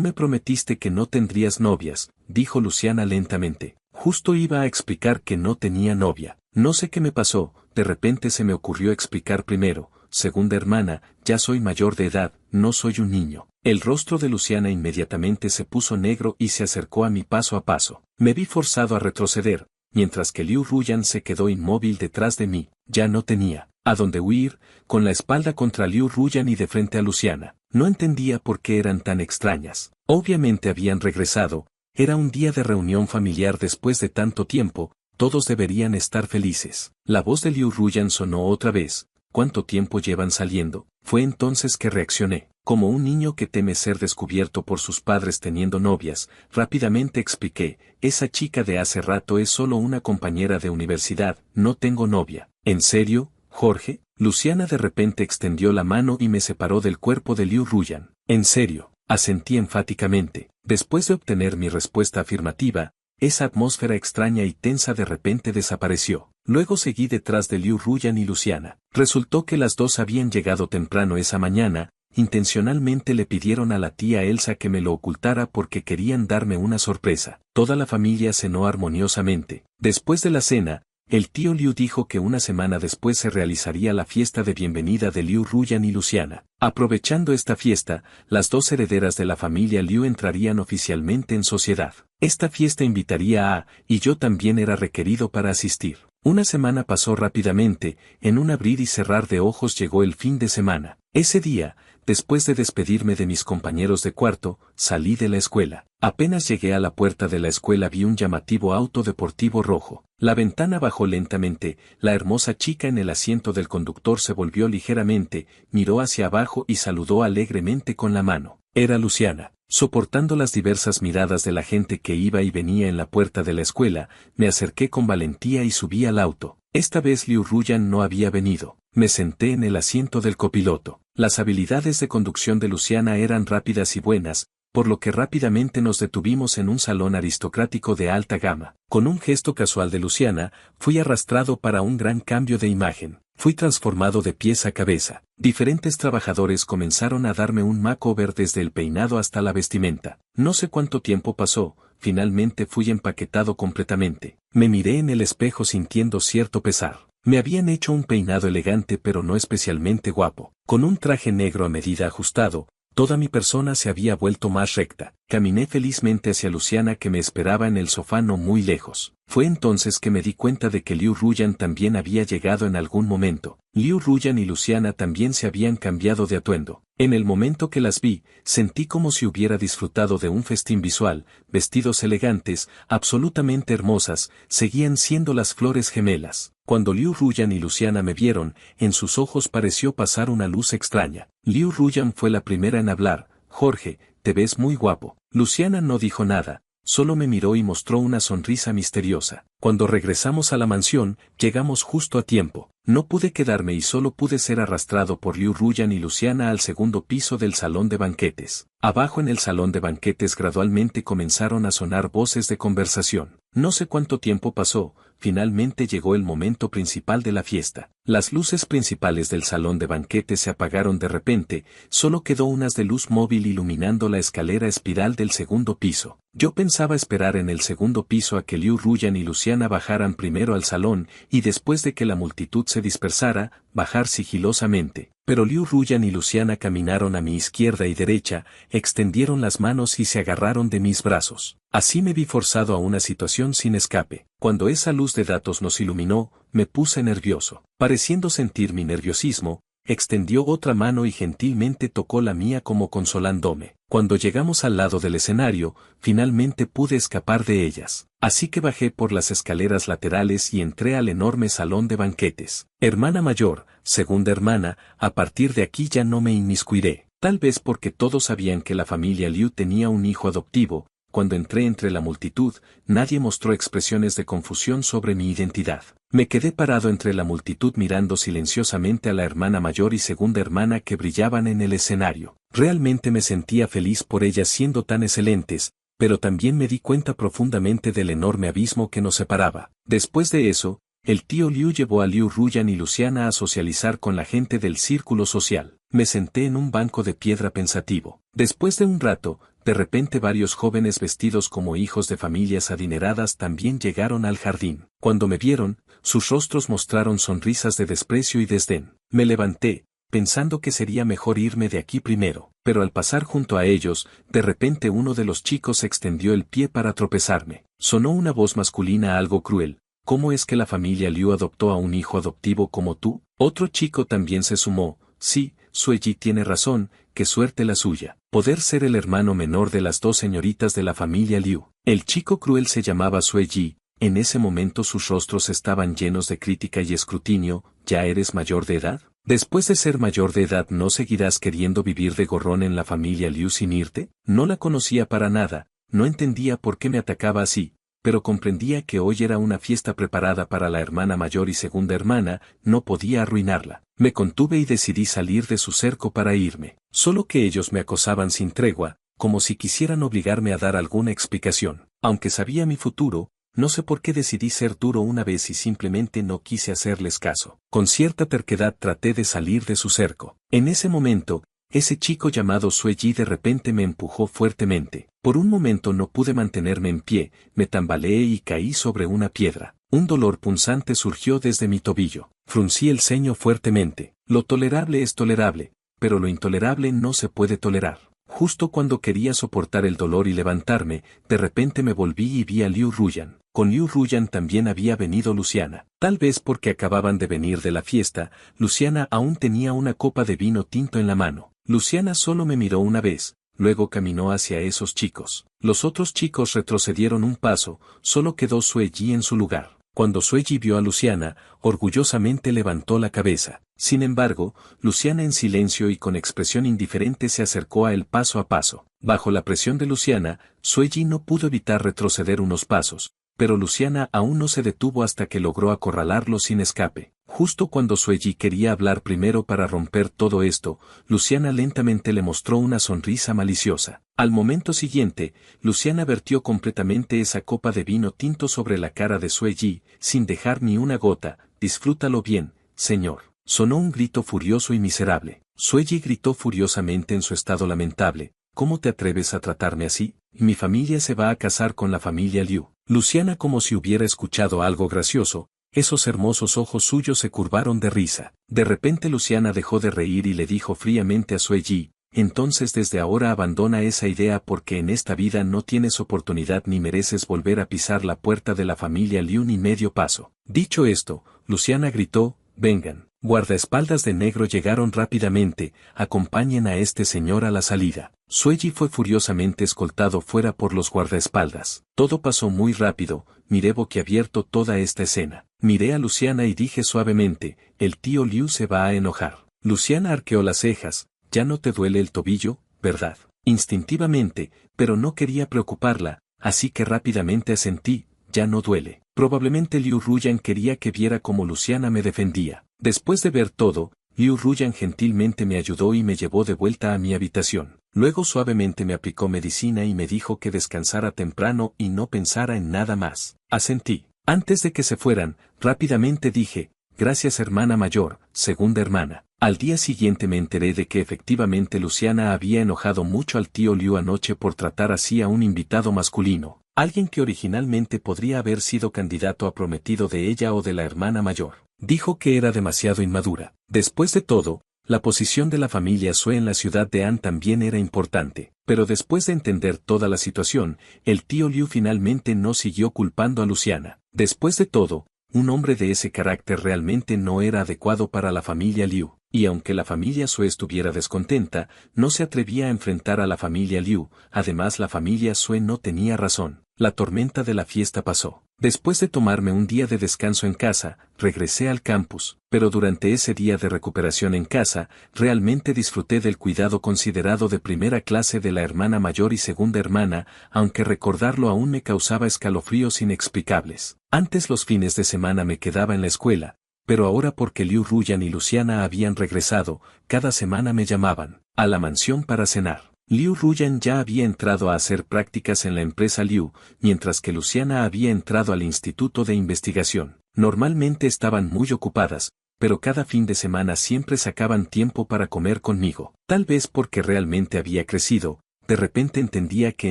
me prometiste que no tendrías novias, dijo Luciana lentamente. Justo iba a explicar que no tenía novia. No sé qué me pasó, de repente se me ocurrió explicar primero, segunda hermana, ya soy mayor de edad, no soy un niño. El rostro de Luciana inmediatamente se puso negro y se acercó a mí paso a paso. Me vi forzado a retroceder, mientras que Liu Ruyan se quedó inmóvil detrás de mí. Ya no tenía a dónde huir, con la espalda contra Liu Ruyan y de frente a Luciana. No entendía por qué eran tan extrañas. Obviamente habían regresado. Era un día de reunión familiar después de tanto tiempo, todos deberían estar felices. La voz de Liu Ruyan sonó otra vez. ¿Cuánto tiempo llevan saliendo? Fue entonces que reaccioné. Como un niño que teme ser descubierto por sus padres teniendo novias, rápidamente expliqué, esa chica de hace rato es solo una compañera de universidad, no tengo novia. ¿En serio, Jorge? Luciana de repente extendió la mano y me separó del cuerpo de Liu Ruyan. ¿En serio? Asentí enfáticamente. Después de obtener mi respuesta afirmativa, esa atmósfera extraña y tensa de repente desapareció. Luego seguí detrás de Liu Ruyan y Luciana. Resultó que las 2 habían llegado temprano esa mañana, intencionalmente le pidieron a la tía Elsa que me lo ocultara porque querían darme una sorpresa. Toda la familia cenó armoniosamente. Después de la cena, el tío Liu dijo que una semana después se realizaría la fiesta de bienvenida de Liu Ruyan y Luciana. Aprovechando esta fiesta, las 2 herederas de la familia Liu entrarían oficialmente en sociedad. Esta fiesta invitaría a, y yo también era requerido para asistir. Una semana pasó rápidamente, en un abrir y cerrar de ojos llegó el fin de semana. Ese día, después de despedirme de mis compañeros de cuarto, salí de la escuela. Apenas llegué a la puerta de la escuela vi un llamativo auto deportivo rojo. La ventana bajó lentamente, la hermosa chica en el asiento del conductor se volvió ligeramente, miró hacia abajo y saludó alegremente con la mano. Era Luciana. Soportando las diversas miradas de la gente que iba y venía en la puerta de la escuela, me acerqué con valentía y subí al auto. Esta vez Liu Ruyan no había venido. Me senté en el asiento del copiloto. Las habilidades de conducción de Luciana eran rápidas y buenas, por lo que rápidamente nos detuvimos en un salón aristocrático de alta gama. Con un gesto casual de Luciana, fui arrastrado para un gran cambio de imagen. Fui transformado de pies a cabeza. Diferentes trabajadores comenzaron a darme un makeover desde el peinado hasta la vestimenta. No sé cuánto tiempo pasó, finalmente fui empaquetado completamente. Me miré en el espejo sintiendo cierto pesar. Me habían hecho un peinado elegante pero no especialmente guapo. Con un traje negro a medida ajustado, toda mi persona se había vuelto más recta. Caminé felizmente hacia Luciana que me esperaba en el sofá no muy lejos. Fue entonces que me di cuenta de que Liu Ruyan también había llegado en algún momento. Liu Ruyan y Luciana también se habían cambiado de atuendo. En el momento que las vi, sentí como si hubiera disfrutado de un festín visual, vestidos elegantes, absolutamente hermosas, seguían siendo las flores gemelas. Cuando Liu Ruyan y Luciana me vieron, en sus ojos pareció pasar una luz extraña. Liu Ruyan fue la primera en hablar: Jorge, te ves muy guapo. Luciana no dijo nada. Solo me miró y mostró una sonrisa misteriosa. Cuando regresamos a la mansión, llegamos justo a tiempo. No pude quedarme y solo pude ser arrastrado por Liu Ruyan y Luciana al segundo piso del salón de banquetes. Abajo en el salón de banquetes gradualmente comenzaron a sonar voces de conversación. No sé cuánto tiempo pasó, finalmente llegó el momento principal de la fiesta. Las luces principales del salón de banquetes se apagaron de repente, solo quedó un haz de luz móvil iluminando la escalera espiral del segundo piso. Yo pensaba esperar en el segundo piso a que Liu Ruyan y Luciana bajaran primero al salón y después de que la multitud se dispersara, bajar sigilosamente. Pero Liu Ruyan y Luciana caminaron a mi izquierda y derecha, extendieron las manos y se agarraron de mis brazos. Así me vi forzado a una situación sin escape. Cuando esa luz de datos nos iluminó, me puse nervioso. Pareciendo sentir mi nerviosismo, extendió otra mano y gentilmente tocó la mía como consolándome. Cuando llegamos al lado del escenario, finalmente pude escapar de ellas. Así que bajé por las escaleras laterales y entré al enorme salón de banquetes. Hermana mayor, segunda hermana, a partir de aquí ya no me inmiscuiré. Tal vez porque todos sabían que la familia Liu tenía un hijo adoptivo. Cuando entré entre la multitud, nadie mostró expresiones de confusión sobre mi identidad. Me quedé parado entre la multitud mirando silenciosamente a la hermana mayor y segunda hermana que brillaban en el escenario. Realmente me sentía feliz por ellas siendo tan excelentes, pero también me di cuenta profundamente del enorme abismo que nos separaba. Después de eso, el tío Liu llevó a Liu Ruyan y Luciana a socializar con la gente del círculo social. Me senté en un banco de piedra pensativo. Después de un rato, de repente varios jóvenes vestidos como hijos de familias adineradas también llegaron al jardín. Cuando me vieron, sus rostros mostraron sonrisas de desprecio y desdén. Me levanté, pensando que sería mejor irme de aquí primero, pero al pasar junto a ellos, de repente uno de los chicos extendió el pie para tropezarme. Sonó una voz masculina algo cruel: ¿cómo es que la familia Liu adoptó a un hijo adoptivo como tú? Otro chico también se sumó: sí, Sueji tiene razón, qué suerte la suya, poder ser el hermano menor de las dos señoritas de la familia Liu. El chico cruel se llamaba Sueji. En ese momento sus rostros estaban llenos de crítica y escrutinio. ¿Ya eres mayor de edad? Después de ser mayor de edad, ¿no seguirás queriendo vivir de gorrón en la familia Liu sin irte? No la conocía para nada, no entendía por qué me atacaba así, pero comprendía que hoy era una fiesta preparada para la hermana mayor y segunda hermana, no podía arruinarla. Me contuve y decidí salir de su cerco para irme. Solo que ellos me acosaban sin tregua, como si quisieran obligarme a dar alguna explicación. Aunque sabía mi futuro, no sé por qué decidí ser duro una vez y simplemente no quise hacerles caso. Con cierta terquedad traté de salir de su cerco. En ese momento, ese chico llamado Sueji de repente me empujó fuertemente. Por un momento no pude mantenerme en pie, me tambaleé y caí sobre una piedra. Un dolor punzante surgió desde mi tobillo. Fruncí el ceño fuertemente. Lo tolerable es tolerable, pero lo intolerable no se puede tolerar. Justo cuando quería soportar el dolor y levantarme, de repente me volví y vi a Liu Ruyan. Con Liu Ruyan también había venido Luciana. Tal vez porque acababan de venir de la fiesta, Luciana aún tenía una copa de vino tinto en la mano. Luciana solo me miró una vez, luego caminó hacia esos chicos. Los otros chicos retrocedieron un paso, solo quedó Sueji en su lugar. Cuando Sueji vio a Luciana, orgullosamente levantó la cabeza. Sin embargo, Luciana en silencio y con expresión indiferente se acercó a él paso a paso. Bajo la presión de Luciana, Sueji no pudo evitar retroceder unos pasos, pero Luciana aún no se detuvo hasta que logró acorralarlo sin escape. Justo cuando Sueji quería hablar primero para romper todo esto, Luciana lentamente le mostró una sonrisa maliciosa. Al momento siguiente, Luciana vertió completamente esa copa de vino tinto sobre la cara de Sueji, sin dejar ni una gota. «Disfrútalo bien, señor». Sonó un grito furioso y miserable. Sueji gritó furiosamente en su estado lamentable: «¿Cómo te atreves a tratarme así? Mi familia se va a casar con la familia Liu». Luciana, como si hubiera escuchado algo gracioso, esos hermosos ojos suyos se curvaron de risa. De repente Luciana dejó de reír y le dijo fríamente a Sueji: entonces desde ahora abandona esa idea porque en esta vida no tienes oportunidad ni mereces volver a pisar la puerta de la familia Liu ni medio paso. Dicho esto, Luciana gritó, vengan. Guardaespaldas de negro llegaron rápidamente, acompañen a este señor a la salida. Sueji fue furiosamente escoltado fuera por los guardaespaldas. Todo pasó muy rápido, miré boquiabierto toda esta escena. Miré a Luciana y dije suavemente, el tío Liu se va a enojar. Luciana arqueó las cejas, ya no te duele el tobillo, ¿verdad? Instintivamente, pero no quería preocuparla, así que rápidamente asentí, ya no duele. Probablemente Liu Ruyan quería que viera cómo Luciana me defendía. Después de ver todo, Liu Ruyan gentilmente me ayudó y me llevó de vuelta a mi habitación. Luego suavemente me aplicó medicina y me dijo que descansara temprano y no pensara en nada más. Asentí. Antes de que se fueran, rápidamente dije, gracias hermana mayor, segunda hermana. Al día siguiente me enteré de que efectivamente Luciana había enojado mucho al tío Liu anoche por tratar así a un invitado masculino, alguien que originalmente podría haber sido candidato a prometido de ella o de la hermana mayor. Dijo que era demasiado inmadura. Después de todo, la posición de la familia Sue en la ciudad de An también era importante, pero después de entender toda la situación, el tío Liu finalmente no siguió culpando a Luciana. Después de todo, un hombre de ese carácter realmente no era adecuado para la familia Liu, y aunque la familia Sue estuviera descontenta, no se atrevía a enfrentar a la familia Liu, además la familia Sue no tenía razón. La tormenta de la fiesta pasó. Después de tomarme un día de descanso en casa, regresé al campus, pero durante ese día de recuperación en casa, realmente disfruté del cuidado considerado de primera clase de la hermana mayor y segunda hermana, aunque recordarlo aún me causaba escalofríos inexplicables. Antes los fines de semana me quedaba en la escuela, pero ahora porque Liu Ruyan y Luciana habían regresado, cada semana me llamaban a la mansión para cenar. Liu Ruyan ya había entrado a hacer prácticas en la empresa Liu, mientras que Luciana había entrado al instituto de investigación. Normalmente estaban muy ocupadas, pero cada fin de semana siempre sacaban tiempo para comer conmigo. Tal vez porque realmente había crecido, de repente entendía que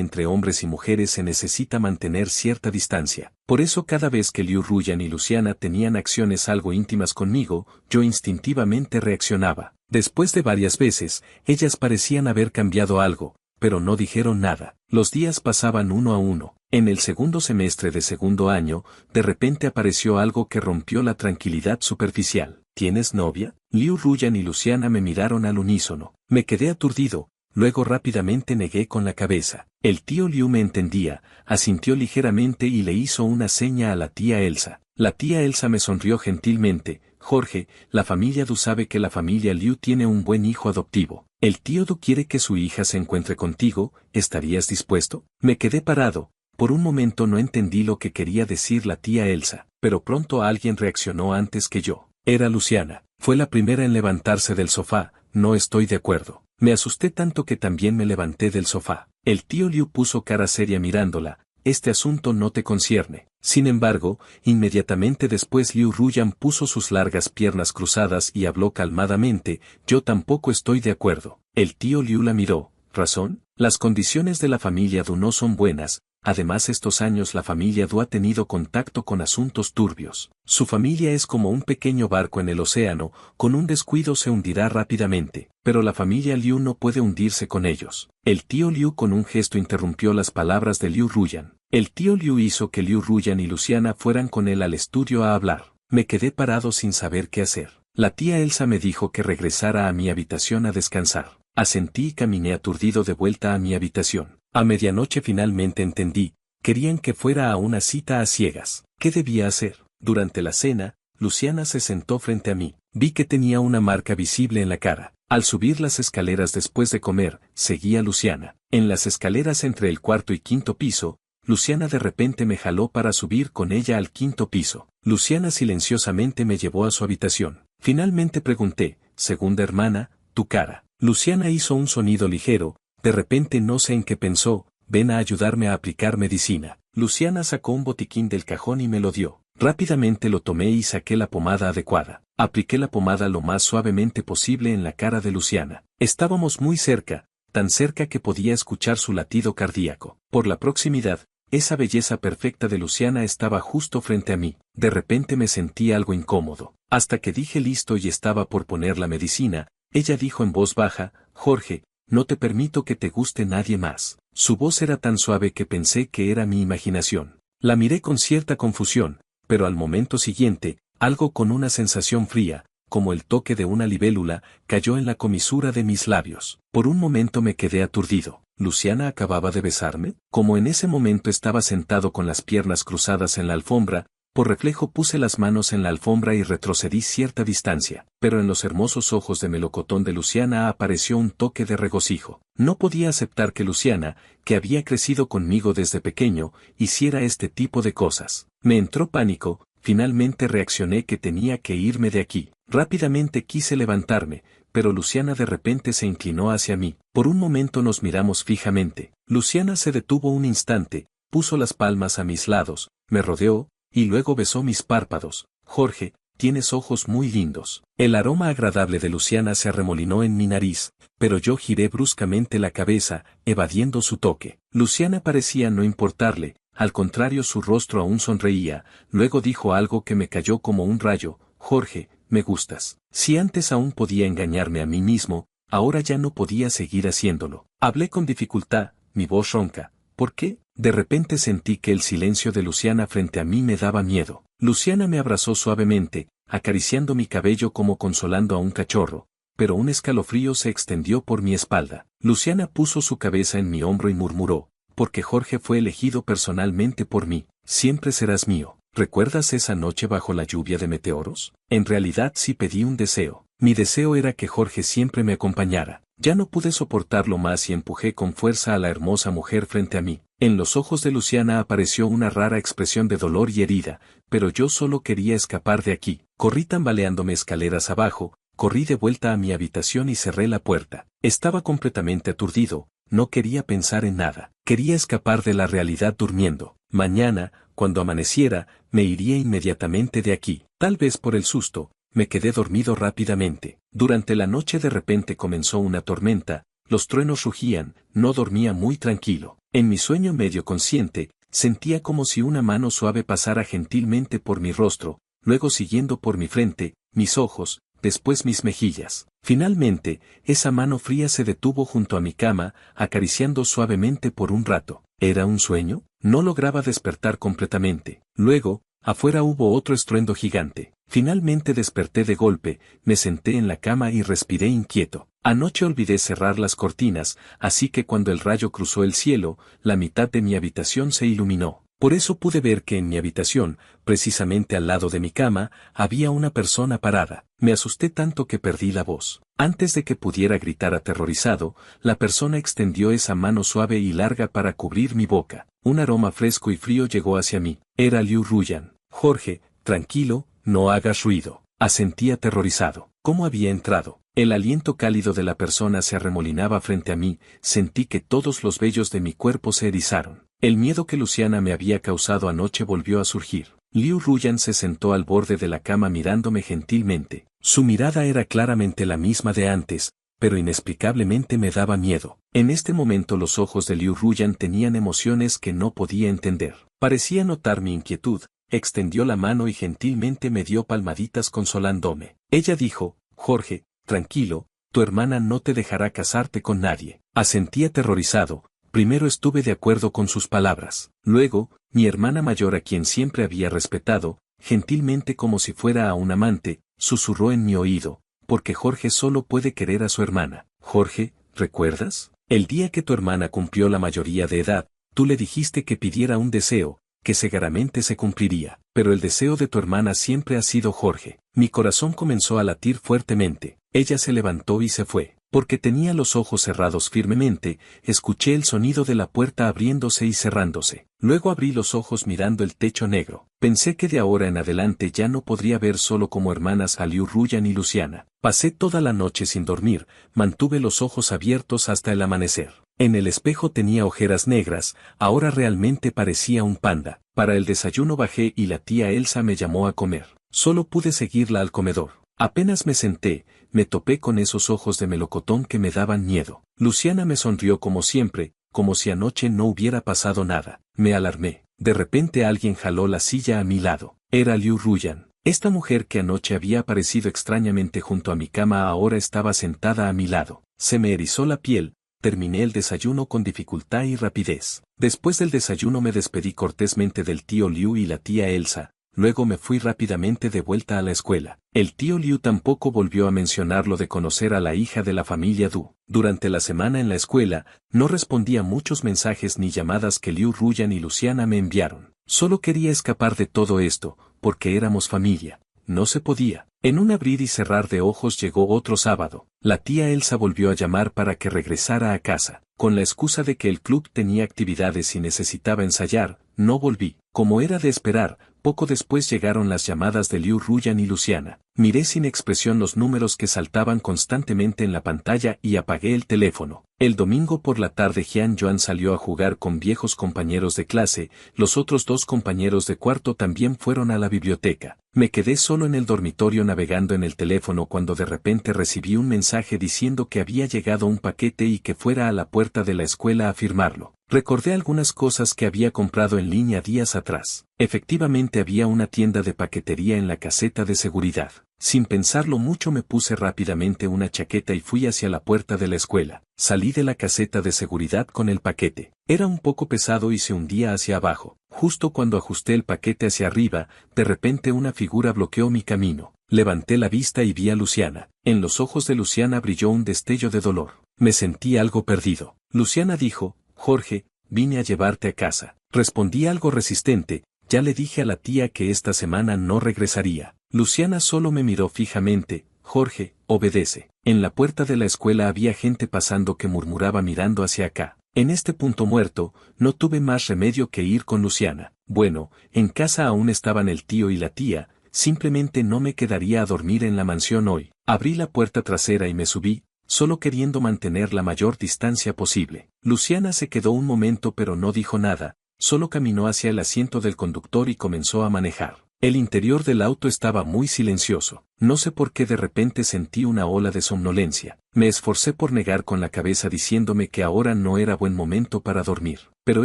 entre hombres y mujeres se necesita mantener cierta distancia. Por eso cada vez que Liu Ruyan y Luciana tenían acciones algo íntimas conmigo, yo instintivamente reaccionaba. Después de varias veces, ellas parecían haber cambiado algo, pero no dijeron nada. Los días pasaban uno a uno. En el segundo semestre de segundo año, de repente apareció algo que rompió la tranquilidad superficial. ¿Tienes novia? Liu Ruyan y Luciana me miraron al unísono. Me quedé aturdido. Luego rápidamente negué con la cabeza. El tío Liu me entendía, asintió ligeramente y le hizo una seña a la tía Elsa. La tía Elsa me sonrió gentilmente. Jorge, la familia Du sabe que la familia Liu tiene un buen hijo adoptivo. El tío Du quiere que su hija se encuentre contigo, ¿estarías dispuesto? Me quedé parado. Por un momento no entendí lo que quería decir la tía Elsa, pero pronto alguien reaccionó antes que yo. Era Luciana. Fue la primera en levantarse del sofá. No estoy de acuerdo. Me asusté tanto que también me levanté del sofá. El tío Liu puso cara seria mirándola. Este asunto no te concierne. Sin embargo, inmediatamente después Liu Ruyan puso sus largas piernas cruzadas y habló calmadamente, yo tampoco estoy de acuerdo. El tío Liu la miró. ¿Razón? Las condiciones de la familia Du no son buenas. Además estos años la familia Du ha tenido contacto con asuntos turbios. Su familia es como un pequeño barco en el océano, con un descuido se hundirá rápidamente, pero la familia Liu no puede hundirse con ellos. El tío Liu con un gesto interrumpió las palabras de Liu Ruyan. El tío Liu hizo que Liu Ruyan y Luciana fueran con él al estudio a hablar. Me quedé parado sin saber qué hacer. La tía Elsa me dijo que regresara a mi habitación a descansar. Asentí y caminé aturdido de vuelta a mi habitación. A medianoche finalmente entendí, querían que fuera a una cita a ciegas. ¿Qué debía hacer? Durante la cena, Luciana se sentó frente a mí. Vi que tenía una marca visible en la cara. Al subir las escaleras después de comer, seguía Luciana. En las escaleras entre el cuarto y quinto piso, Luciana de repente me jaló para subir con ella al quinto piso. Luciana silenciosamente me llevó a su habitación. Finalmente pregunté, segunda hermana, tu cara. Luciana hizo un sonido ligero, de repente no sé en qué pensó, ven a ayudarme a aplicar medicina. Luciana sacó un botiquín del cajón y me lo dio. Rápidamente lo tomé y saqué la pomada adecuada. Apliqué la pomada lo más suavemente posible en la cara de Luciana. Estábamos muy cerca, tan cerca que podía escuchar su latido cardíaco. Por la proximidad, esa belleza perfecta de Luciana estaba justo frente a mí. De repente me sentí algo incómodo. Hasta que dije listo y estaba por poner la medicina, ella dijo en voz baja, Jorge, no te permito que te guste nadie más. Su voz era tan suave que pensé que era mi imaginación. La miré con cierta confusión, pero al momento siguiente, algo con una sensación fría, como el toque de una libélula, cayó en la comisura de mis labios. Por un momento me quedé aturdido. ¿Luciana acababa de besarme? Como en ese momento estaba sentado con las piernas cruzadas en la alfombra, por reflejo puse las manos en la alfombra y retrocedí cierta distancia, pero en los hermosos ojos de melocotón de Luciana apareció un toque de regocijo. No podía aceptar que Luciana, que había crecido conmigo desde pequeño, hiciera este tipo de cosas. Me entró pánico, finalmente reaccioné que tenía que irme de aquí. Rápidamente quise levantarme, pero Luciana de repente se inclinó hacia mí. Por un momento nos miramos fijamente. Luciana se detuvo un instante, puso las palmas a mis lados, me rodeó, y luego besó mis párpados. Jorge, tienes ojos muy lindos. El aroma agradable de Luciana se arremolinó en mi nariz, pero yo giré bruscamente la cabeza, evadiendo su toque. Luciana parecía no importarle, al contrario su rostro aún sonreía, luego dijo algo que me cayó como un rayo. Jorge, me gustas. Si antes aún podía engañarme a mí mismo, ahora ya no podía seguir haciéndolo. Hablé con dificultad, mi voz ronca. ¿Por qué? De repente sentí que el silencio de Luciana frente a mí me daba miedo. Luciana me abrazó suavemente, acariciando mi cabello como consolando a un cachorro, pero un escalofrío se extendió por mi espalda. Luciana puso su cabeza en mi hombro y murmuró, porque Jorge fue elegido personalmente por mí, siempre serás mío. ¿Recuerdas esa noche bajo la lluvia de meteoros? En realidad sí pedí un deseo. Mi deseo era que Jorge siempre me acompañara. Ya no pude soportarlo más y empujé con fuerza a la hermosa mujer frente a mí. En los ojos de Luciana apareció una rara expresión de dolor y herida, pero yo solo quería escapar de aquí. Corrí tambaleándome escaleras abajo, corrí de vuelta a mi habitación y cerré la puerta. Estaba completamente aturdido, no quería pensar en nada. Quería escapar de la realidad durmiendo. Mañana, cuando amaneciera, me iría inmediatamente de aquí. Tal vez por el susto, me quedé dormido rápidamente. Durante la noche de repente comenzó una tormenta, los truenos rugían, no dormía muy tranquilo. En mi sueño medio consciente, sentía como si una mano suave pasara gentilmente por mi rostro, luego siguiendo por mi frente, mis ojos, después mis mejillas. Finalmente, esa mano fría se detuvo junto a mi cama, acariciando suavemente por un rato. ¿Era un sueño? No lograba despertar completamente. Luego, afuera hubo otro estruendo gigante. Finalmente desperté de golpe, me senté en la cama y respiré inquieto. Anoche olvidé cerrar las cortinas, así que cuando el rayo cruzó el cielo, la mitad de mi habitación se iluminó. Por eso pude ver que en mi habitación, precisamente al lado de mi cama, había una persona parada. Me asusté tanto que perdí la voz. Antes de que pudiera gritar aterrorizado, la persona extendió esa mano suave y larga para cubrir mi boca. Un aroma fresco y frío llegó hacia mí. Era Liu Ruyan. Jorge, tranquilo, no hagas ruido. Asentí aterrorizado. ¿Cómo había entrado? El aliento cálido de la persona se arremolinaba frente a mí, sentí que todos los vellos de mi cuerpo se erizaron. El miedo que Luciana me había causado anoche volvió a surgir. Liu Ruyan se sentó al borde de la cama mirándome gentilmente. Su mirada era claramente la misma de antes, pero inexplicablemente me daba miedo. En este momento los ojos de Liu Ruyan tenían emociones que no podía entender. Parecía notar mi inquietud, extendió la mano y gentilmente me dio palmaditas consolándome. Ella dijo, Jorge, tranquilo, tu hermana no te dejará casarte con nadie. Asentí aterrorizado. Primero estuve de acuerdo con sus palabras. Luego, mi hermana mayor a quien siempre había respetado, gentilmente como si fuera a un amante, susurró en mi oído, porque Jorge solo puede querer a su hermana. Jorge, ¿recuerdas? El día que tu hermana cumplió la mayoría de edad, tú le dijiste que pidiera un deseo, que seguramente se cumpliría. Pero el deseo de tu hermana siempre ha sido Jorge. Mi corazón comenzó a latir fuertemente. Ella se levantó y se fue. Porque tenía los ojos cerrados firmemente, escuché el sonido de la puerta abriéndose y cerrándose. Luego abrí los ojos mirando el techo negro. Pensé que de ahora en adelante ya no podría ver solo como hermanas a Liu Ruyan y Luciana. Pasé toda la noche sin dormir, mantuve los ojos abiertos hasta el amanecer. En el espejo tenía ojeras negras, ahora realmente parecía un panda. Para el desayuno bajé y la tía Elsa me llamó a comer. Solo pude seguirla al comedor. Apenas me senté, me topé con esos ojos de melocotón que me daban miedo. Luciana me sonrió como siempre, como si anoche no hubiera pasado nada. Me alarmé. De repente alguien jaló la silla a mi lado. Era Liu Ruyan. Esta mujer que anoche había aparecido extrañamente junto a mi cama ahora estaba sentada a mi lado. Se me erizó la piel, terminé el desayuno con dificultad y rapidez. Después del desayuno me despedí cortésmente del tío Liu y la tía Elsa, luego me fui rápidamente de vuelta a la escuela. El tío Liu tampoco volvió a mencionar lo de conocer a la hija de la familia Du. Durante la semana en la escuela, no respondí a muchos mensajes ni llamadas que Liu Ruyan y Luciana me enviaron. Solo quería escapar de todo esto, porque éramos familia. No se podía. En un abrir y cerrar de ojos llegó otro sábado. La tía Elsa volvió a llamar para que regresara a casa. Con la excusa de que el club tenía actividades y necesitaba ensayar, no volví. Como era de esperar, poco después llegaron las llamadas de Liu Ruyan y Luciana. Miré sin expresión los números que saltaban constantemente en la pantalla y apagué el teléfono. El domingo por la tarde Jian Yuan salió a jugar con viejos compañeros de clase, los otros dos compañeros de cuarto también fueron a la biblioteca. Me quedé solo en el dormitorio navegando en el teléfono cuando de repente recibí un mensaje diciendo que había llegado un paquete y que fuera a la puerta de la escuela a firmarlo. Recordé algunas cosas que había comprado en línea días atrás. Efectivamente había una tienda de paquetería en la caseta de seguridad. Sin pensarlo mucho me puse rápidamente una chaqueta y fui hacia la puerta de la escuela. Salí de la caseta de seguridad con el paquete. Era un poco pesado y se hundía hacia abajo. Justo cuando ajusté el paquete hacia arriba, de repente una figura bloqueó mi camino. Levanté la vista y vi a Luciana. En los ojos de Luciana brilló un destello de dolor. Me sentí algo perdido. Luciana dijo: Jorge, vine a llevarte a casa. Respondí algo resistente: ya le dije a la tía que esta semana no regresaría. Luciana solo me miró fijamente: Jorge, obedece. En la puerta de la escuela había gente pasando que murmuraba mirando hacia acá. En este punto muerto, no tuve más remedio que ir con Luciana. Bueno, en casa aún estaban el tío y la tía, simplemente no me quedaría a dormir en la mansión hoy. Abrí la puerta trasera y me subí, solo queriendo mantener la mayor distancia posible. Luciana se quedó un momento pero no dijo nada, solo caminó hacia el asiento del conductor y comenzó a manejar. El interior del auto estaba muy silencioso. No sé por qué de repente sentí una ola de somnolencia. Me esforcé por negar con la cabeza diciéndome que ahora no era buen momento para dormir. Pero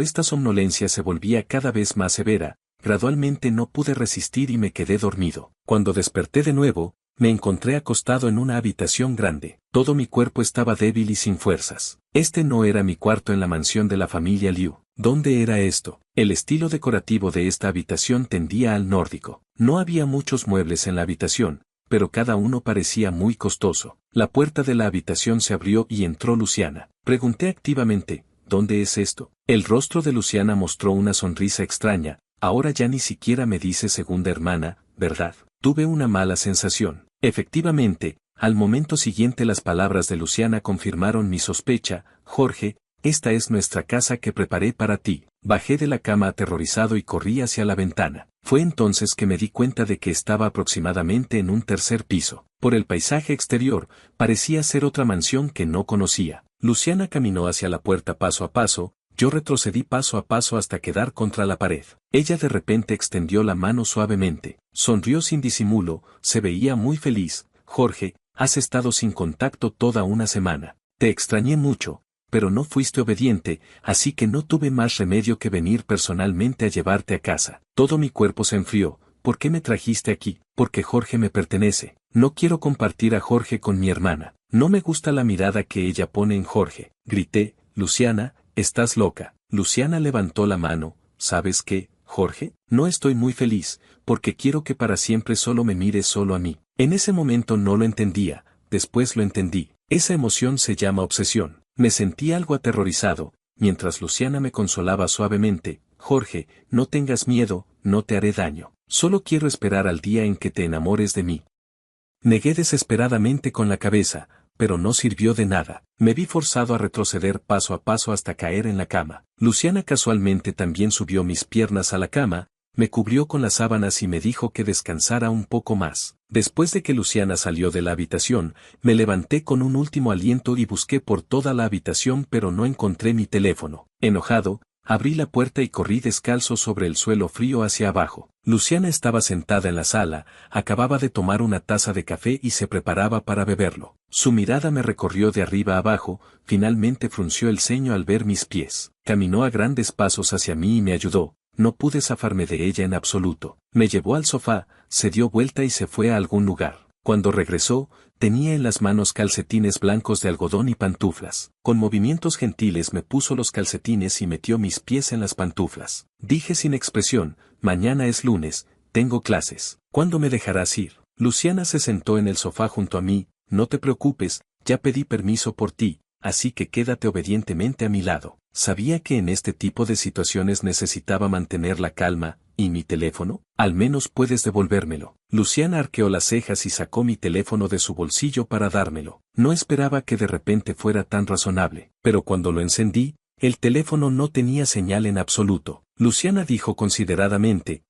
esta somnolencia se volvía cada vez más severa. Gradualmente no pude resistir y me quedé dormido. Cuando desperté de nuevo, me encontré acostado en una habitación grande. Todo mi cuerpo estaba débil y sin fuerzas. Este no era mi cuarto en la mansión de la familia Liu. ¿Dónde era esto? El estilo decorativo de esta habitación tendía al nórdico. No había muchos muebles en la habitación, pero cada uno parecía muy costoso. La puerta de la habitación se abrió y entró Luciana. Pregunté activamente: ¿dónde es esto? El rostro de Luciana mostró una sonrisa extraña. Ahora ya ni siquiera me dice segunda hermana, ¿verdad? Tuve una mala sensación. Efectivamente, al momento siguiente las palabras de Luciana confirmaron mi sospecha: Jorge, esta es nuestra casa que preparé para ti. Bajé de la cama aterrorizado y corrí hacia la ventana. Fue entonces que me di cuenta de que estaba aproximadamente en un tercer piso. Por el paisaje exterior, parecía ser otra mansión que no conocía. Luciana caminó hacia la puerta paso a paso, yo retrocedí paso a paso hasta quedar contra la pared. Ella de repente extendió la mano suavemente, sonrió sin disimulo, se veía muy feliz. Jorge, has estado sin contacto toda una semana. Te extrañé mucho, pero no fuiste obediente, así que no tuve más remedio que venir personalmente a llevarte a casa. Todo mi cuerpo se enfrió. ¿Por qué me trajiste aquí? Porque Jorge me pertenece. No quiero compartir a Jorge con mi hermana. No me gusta la mirada que ella pone en Jorge. Grité: Luciana, estás loca. Luciana levantó la mano. ¿Sabes qué, Jorge? No estoy muy feliz, porque quiero que para siempre solo me mires solo a mí. En ese momento no lo entendía, después lo entendí. Esa emoción se llama obsesión. Me sentí algo aterrorizado, mientras Luciana me consolaba suavemente: Jorge, no tengas miedo, no te haré daño. Solo quiero esperar al día en que te enamores de mí. Negué desesperadamente con la cabeza, pero no sirvió de nada. Me vi forzado a retroceder paso a paso hasta caer en la cama. Luciana casualmente también subió mis piernas a la cama, me cubrió con las sábanas y me dijo que descansara un poco más. Después de que Luciana salió de la habitación, me levanté con un último aliento y busqué por toda la habitación pero no encontré mi teléfono. Enojado, abrí la puerta y corrí descalzo sobre el suelo frío hacia abajo. Luciana estaba sentada en la sala, acababa de tomar una taza de café y se preparaba para beberlo. Su mirada me recorrió de arriba a abajo, finalmente frunció el ceño al ver mis pies. Caminó a grandes pasos hacia mí y me ayudó. No pude zafarme de ella en absoluto. Me llevó al sofá, se dio vuelta y se fue a algún lugar. Cuando regresó, tenía en las manos calcetines blancos de algodón y pantuflas. Con movimientos gentiles me puso los calcetines y metió mis pies en las pantuflas. Dije sin expresión, mañana es lunes, tengo clases. ¿Cuándo me dejarás ir? Luciana se sentó en el sofá junto a mí, no te preocupes, ya pedí permiso por ti, así que quédate obedientemente a mi lado. Sabía que en este tipo de situaciones necesitaba mantener la calma. ¿Y mi teléfono? Al menos puedes devolvérmelo. Luciana arqueó las cejas y sacó mi teléfono de su bolsillo para dármelo. No esperaba que de repente fuera tan razonable, pero cuando lo encendí, el teléfono no tenía señal en absoluto. Luciana dijo consideradamente,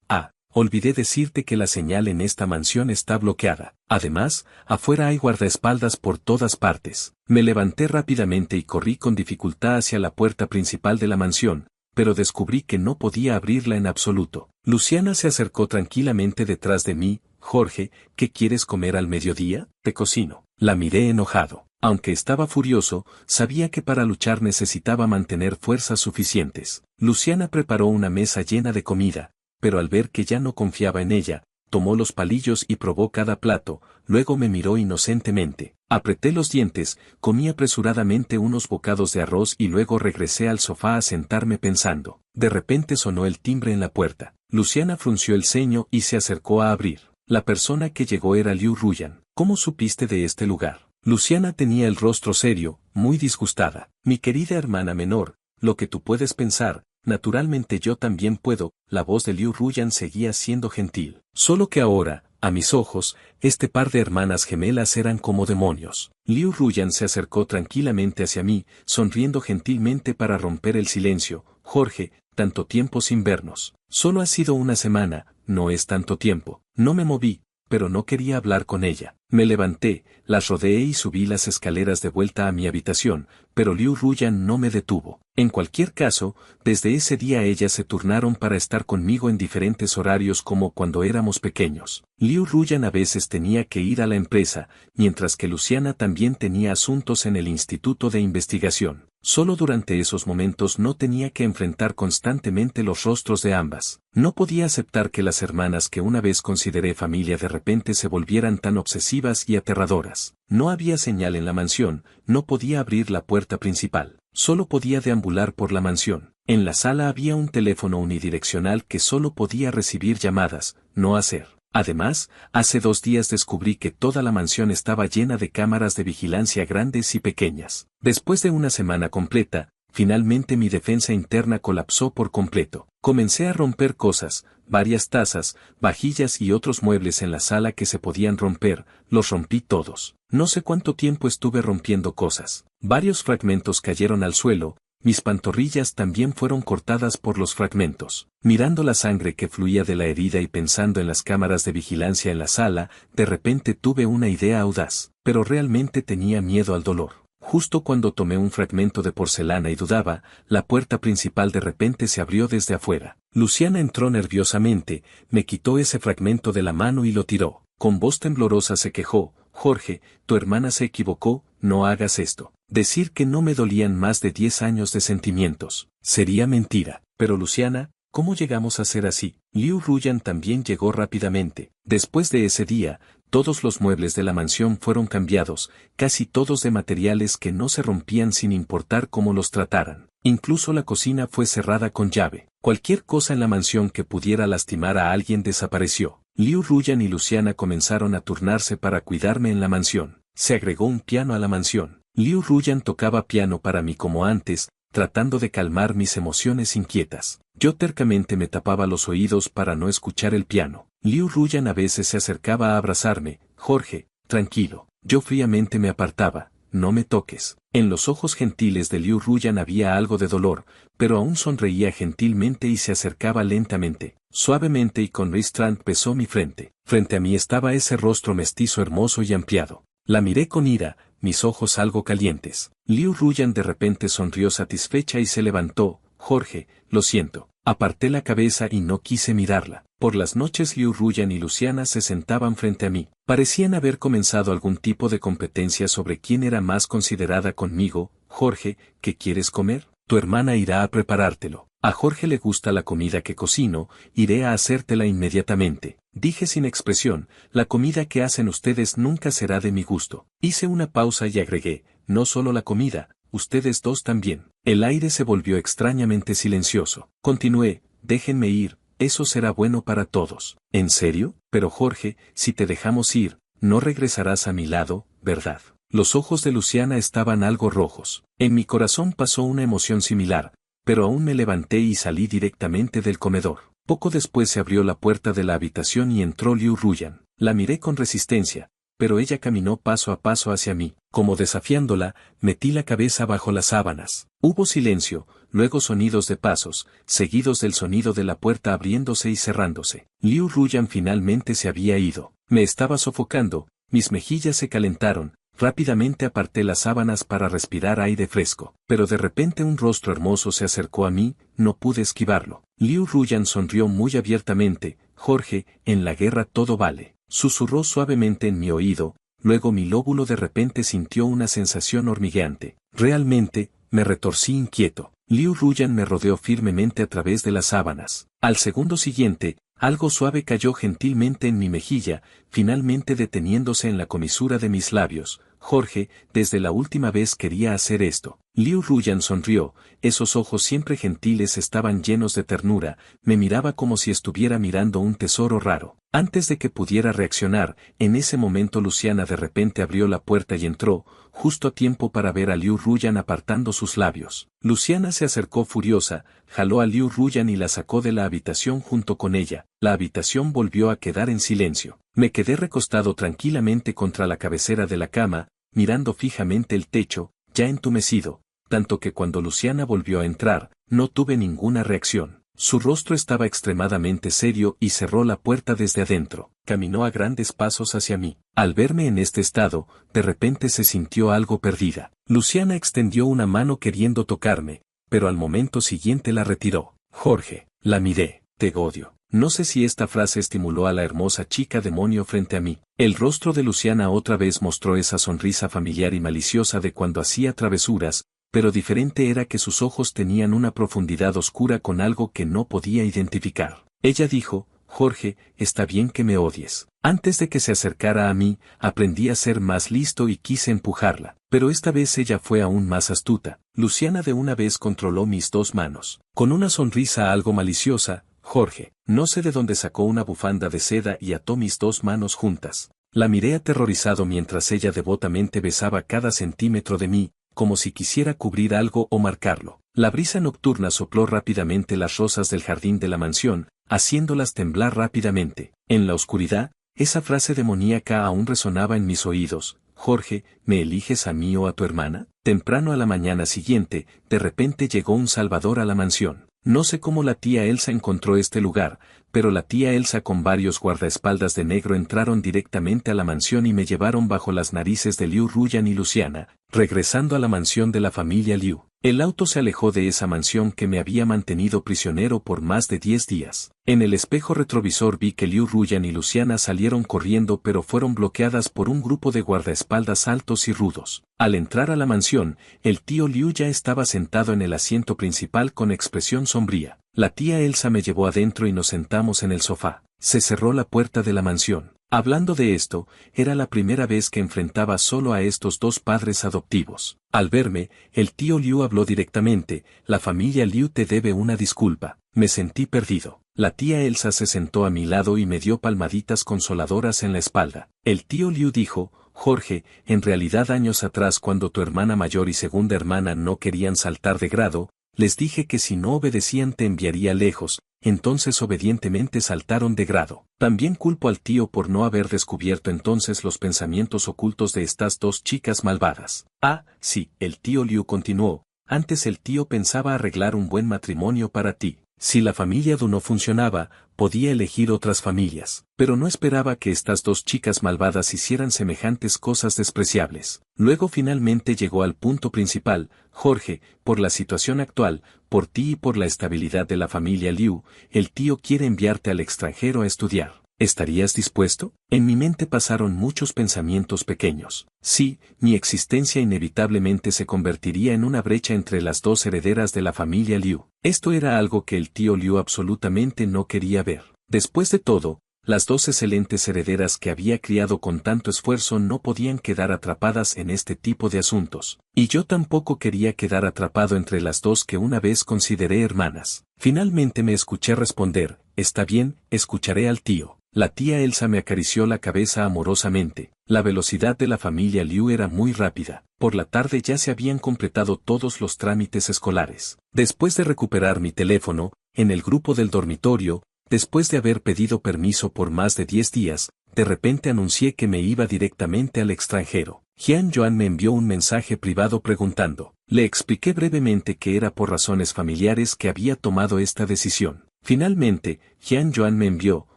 olvidé decirte que la señal en esta mansión está bloqueada. Además, afuera hay guardaespaldas por todas partes. Me levanté rápidamente y corrí con dificultad hacia la puerta principal de la mansión, pero descubrí que no podía abrirla en absoluto. Luciana se acercó tranquilamente detrás de mí. Jorge, ¿qué quieres comer al mediodía? Te cocino. La miré enojado. Aunque estaba furioso, sabía que para luchar necesitaba mantener fuerzas suficientes. Luciana preparó una mesa llena de comida, pero al ver que ya no confiaba en ella, tomó los palillos y probó cada plato, luego me miró inocentemente. Apreté los dientes, comí apresuradamente unos bocados de arroz y luego regresé al sofá a sentarme pensando. De repente sonó el timbre en la puerta. Luciana frunció el ceño y se acercó a abrir. La persona que llegó era Liu Ruyan. ¿Cómo supiste de este lugar? Luciana tenía el rostro serio, muy disgustada. Mi querida hermana menor, lo que tú puedes pensar, naturalmente yo también puedo. La voz de Liu Ruyan seguía siendo gentil. Solo que ahora, a mis ojos, este par de hermanas gemelas eran como demonios. Liu Ruyan se acercó tranquilamente hacia mí, sonriendo gentilmente para romper el silencio. Jorge, tanto tiempo sin vernos. Solo ha sido una semana, no es tanto tiempo. No me moví, pero no quería hablar con ella. Me levanté, las rodeé y subí las escaleras de vuelta a mi habitación, pero Liu Ruyan no me detuvo. En cualquier caso, desde ese día ellas se turnaron para estar conmigo en diferentes horarios como cuando éramos pequeños. Liu Ruyan a veces tenía que ir a la empresa, mientras que Luciana también tenía asuntos en el instituto de investigación. Solo durante esos momentos no tenía que enfrentar constantemente los rostros de ambas. No podía aceptar que las hermanas que una vez consideré familia de repente se volvieran tan obsesivas y aterradoras. No había señal en la mansión, no podía abrir la puerta principal. Solo podía deambular por la mansión. En la sala había un teléfono unidireccional que solo podía recibir llamadas, no hacer. Además, hace 2 días descubrí que toda la mansión estaba llena de cámaras de vigilancia grandes y pequeñas. Después de una semana completa, finalmente mi defensa interna colapsó por completo. Comencé a romper cosas, varias tazas, vajillas y otros muebles en la sala que se podían romper, los rompí todos. No sé cuánto tiempo estuve rompiendo cosas. Varios fragmentos cayeron al suelo. Mis pantorrillas también fueron cortadas por los fragmentos. Mirando la sangre que fluía de la herida y pensando en las cámaras de vigilancia en la sala, de repente tuve una idea audaz, pero realmente tenía miedo al dolor. Justo cuando tomé un fragmento de porcelana y dudaba, la puerta principal de repente se abrió desde afuera. Luciana entró nerviosamente, me quitó ese fragmento de la mano y lo tiró. Con voz temblorosa se quejó, Jorge, tu hermana se equivocó, no hagas esto. Decir que no me dolían más de 10 años de sentimientos. Sería mentira. Pero Luciana, ¿cómo llegamos a ser así? Liu Ruyan también llegó rápidamente. Después de ese día, todos los muebles de la mansión fueron cambiados, casi todos de materiales que no se rompían sin importar cómo los trataran. Incluso la cocina fue cerrada con llave. Cualquier cosa en la mansión que pudiera lastimar a alguien desapareció. Liu Ruyan y Luciana comenzaron a turnarse para cuidarme en la mansión. Se agregó un piano a la mansión. Liu Ruyan tocaba piano para mí como antes, tratando de calmar mis emociones inquietas. Yo tercamente me tapaba los oídos para no escuchar el piano. Liu Ruyan a veces se acercaba a abrazarme. Jorge, tranquilo. Yo fríamente me apartaba. No me toques. En los ojos gentiles de Liu Ruyan había algo de dolor, pero aún sonreía gentilmente y se acercaba lentamente, suavemente y con restraint besó mi frente. Frente a mí estaba ese rostro mestizo hermoso y ampliado. La miré con ira, mis ojos algo calientes. Liu Ruyan de repente sonrió satisfecha y se levantó. Jorge, lo siento. Aparté la cabeza y no quise mirarla. Por las noches Liu Ruyan y Luciana se sentaban frente a mí. Parecían haber comenzado algún tipo de competencia sobre quién era más considerada conmigo. Jorge, ¿qué quieres comer? Tu hermana irá a preparártelo. A Jorge le gusta la comida que cocino, iré a hacértela inmediatamente. Dije sin expresión, la comida que hacen ustedes nunca será de mi gusto. Hice una pausa y agregué, no solo la comida, ustedes dos también. El aire se volvió extrañamente silencioso. Continué, déjenme ir, eso será bueno para todos. ¿En serio? Pero Jorge, si te dejamos ir, no regresarás a mi lado, ¿verdad? Los ojos de Luciana estaban algo rojos. En mi corazón pasó una emoción similar, pero aún me levanté y salí directamente del comedor. Poco después se abrió la puerta de la habitación y entró Liu Ruyan. La miré con resistencia, pero ella caminó paso a paso hacia mí. Como desafiándola, metí la cabeza bajo las sábanas. Hubo silencio, luego sonidos de pasos, seguidos del sonido de la puerta abriéndose y cerrándose. Liu Ruyan finalmente se había ido. Me estaba sofocando, mis mejillas se calentaron. Rápidamente aparté las sábanas para respirar aire fresco, pero de repente un rostro hermoso se acercó a mí, no pude esquivarlo. Liu Ruyan sonrió muy abiertamente, Jorge, en la guerra todo vale. Susurró suavemente en mi oído, luego mi lóbulo de repente sintió una sensación hormigueante. Realmente, me retorcí inquieto. Liu Ruyan me rodeó firmemente a través de las sábanas. Al segundo siguiente, algo suave cayó gentilmente en mi mejilla, finalmente deteniéndose en la comisura de mis labios. Jorge, desde la última vez quería hacer esto. Liu Ruyan sonrió, esos ojos siempre gentiles estaban llenos de ternura, me miraba como si estuviera mirando un tesoro raro. Antes de que pudiera reaccionar, en ese momento Luciana de repente abrió la puerta y entró, justo a tiempo para ver a Liu Ruyan apartando sus labios. Luciana se acercó furiosa, jaló a Liu Ruyan y la sacó de la habitación junto con ella. La habitación volvió a quedar en silencio. Me quedé recostado tranquilamente contra la cabecera de la cama, mirando fijamente el techo, ya entumecido, tanto que cuando Luciana volvió a entrar, no tuve ninguna reacción. Su rostro estaba extremadamente serio y cerró la puerta desde adentro. Caminó a grandes pasos hacia mí. Al verme en este estado, de repente se sintió algo perdida. Luciana extendió una mano queriendo tocarme, pero al momento siguiente la retiró. Jorge, la miré, te odio. No sé si esta frase estimuló a la hermosa chica demonio frente a mí. El rostro de Luciana otra vez mostró esa sonrisa familiar y maliciosa de cuando hacía travesuras, pero diferente era que sus ojos tenían una profundidad oscura con algo que no podía identificar. Ella dijo, Jorge, está bien que me odies. Antes de que se acercara a mí, aprendí a ser más listo y quise empujarla. Pero esta vez ella fue aún más astuta. Luciana de una vez controló mis dos manos. Con una sonrisa algo maliciosa, Jorge, no sé de dónde sacó una bufanda de seda y ató mis dos manos juntas. La miré aterrorizado mientras ella devotamente besaba cada centímetro de mí, como si quisiera cubrir algo o marcarlo. La brisa nocturna sopló rápidamente las rosas del jardín de la mansión, haciéndolas temblar rápidamente. En la oscuridad, esa frase demoníaca aún resonaba en mis oídos. Jorge, ¿me eliges a mí o a tu hermana? Temprano a la mañana siguiente, de repente llegó un salvador a la mansión. No sé cómo la tía Elsa encontró este lugar, pero la tía Elsa con varios guardaespaldas de negro entraron directamente a la mansión y me llevaron bajo las narices de Liu Ruyan y Luciana, regresando a la mansión de la familia Liu. El auto se alejó de esa mansión que me había mantenido prisionero por más de 10 días. En el espejo retrovisor vi que Liu Ruyan y Luciana salieron corriendo pero fueron bloqueadas por un grupo de guardaespaldas altos y rudos. Al entrar a la mansión, el tío Liu ya estaba sentado en el asiento principal con expresión sombría. La tía Elsa me llevó adentro y nos sentamos en el sofá. Se cerró la puerta de la mansión. Hablando de esto, era la primera vez que enfrentaba solo a estos dos padres adoptivos. Al verme, el tío Liu habló directamente, la familia Liu te debe una disculpa. Me sentí perdido. La tía Elsa se sentó a mi lado y me dio palmaditas consoladoras en la espalda. El tío Liu dijo, Jorge, en realidad años atrás cuando tu hermana mayor y segunda hermana no querían saltar de grado, les dije que si no obedecían te enviaría lejos, entonces obedientemente saltaron de grado. También culpo al tío por no haber descubierto entonces los pensamientos ocultos de estas dos chicas malvadas. Ah, sí, el tío Liu continuó, antes el tío pensaba arreglar un buen matrimonio para ti. Si la familia Du no funcionaba, podía elegir otras familias, pero no esperaba que estas dos chicas malvadas hicieran semejantes cosas despreciables. Luego finalmente llegó al punto principal, Jorge, por la situación actual, por ti y por la estabilidad de la familia Liu, el tío quiere enviarte al extranjero a estudiar. ¿Estarías dispuesto? En mi mente pasaron muchos pensamientos pequeños. Sí, mi existencia inevitablemente se convertiría en una brecha entre las dos herederas de la familia Liu. Esto era algo que el tío Liu absolutamente no quería ver. Después de todo, las dos excelentes herederas que había criado con tanto esfuerzo no podían quedar atrapadas en este tipo de asuntos. Y yo tampoco quería quedar atrapado entre las dos que una vez consideré hermanas. Finalmente me escuché responder, está bien, escucharé al tío. La tía Elsa me acarició la cabeza amorosamente. La velocidad de la familia Liu era muy rápida. Por la tarde ya se habían completado todos los trámites escolares. Después de recuperar mi teléfono, en el grupo del dormitorio, después de haber pedido permiso por más de 10 días, de repente anuncié que me iba directamente al extranjero. Jian Yuan me envió un mensaje privado preguntando. Le expliqué brevemente que era por razones familiares que había tomado esta decisión. Finalmente, Jian Yuan me envió,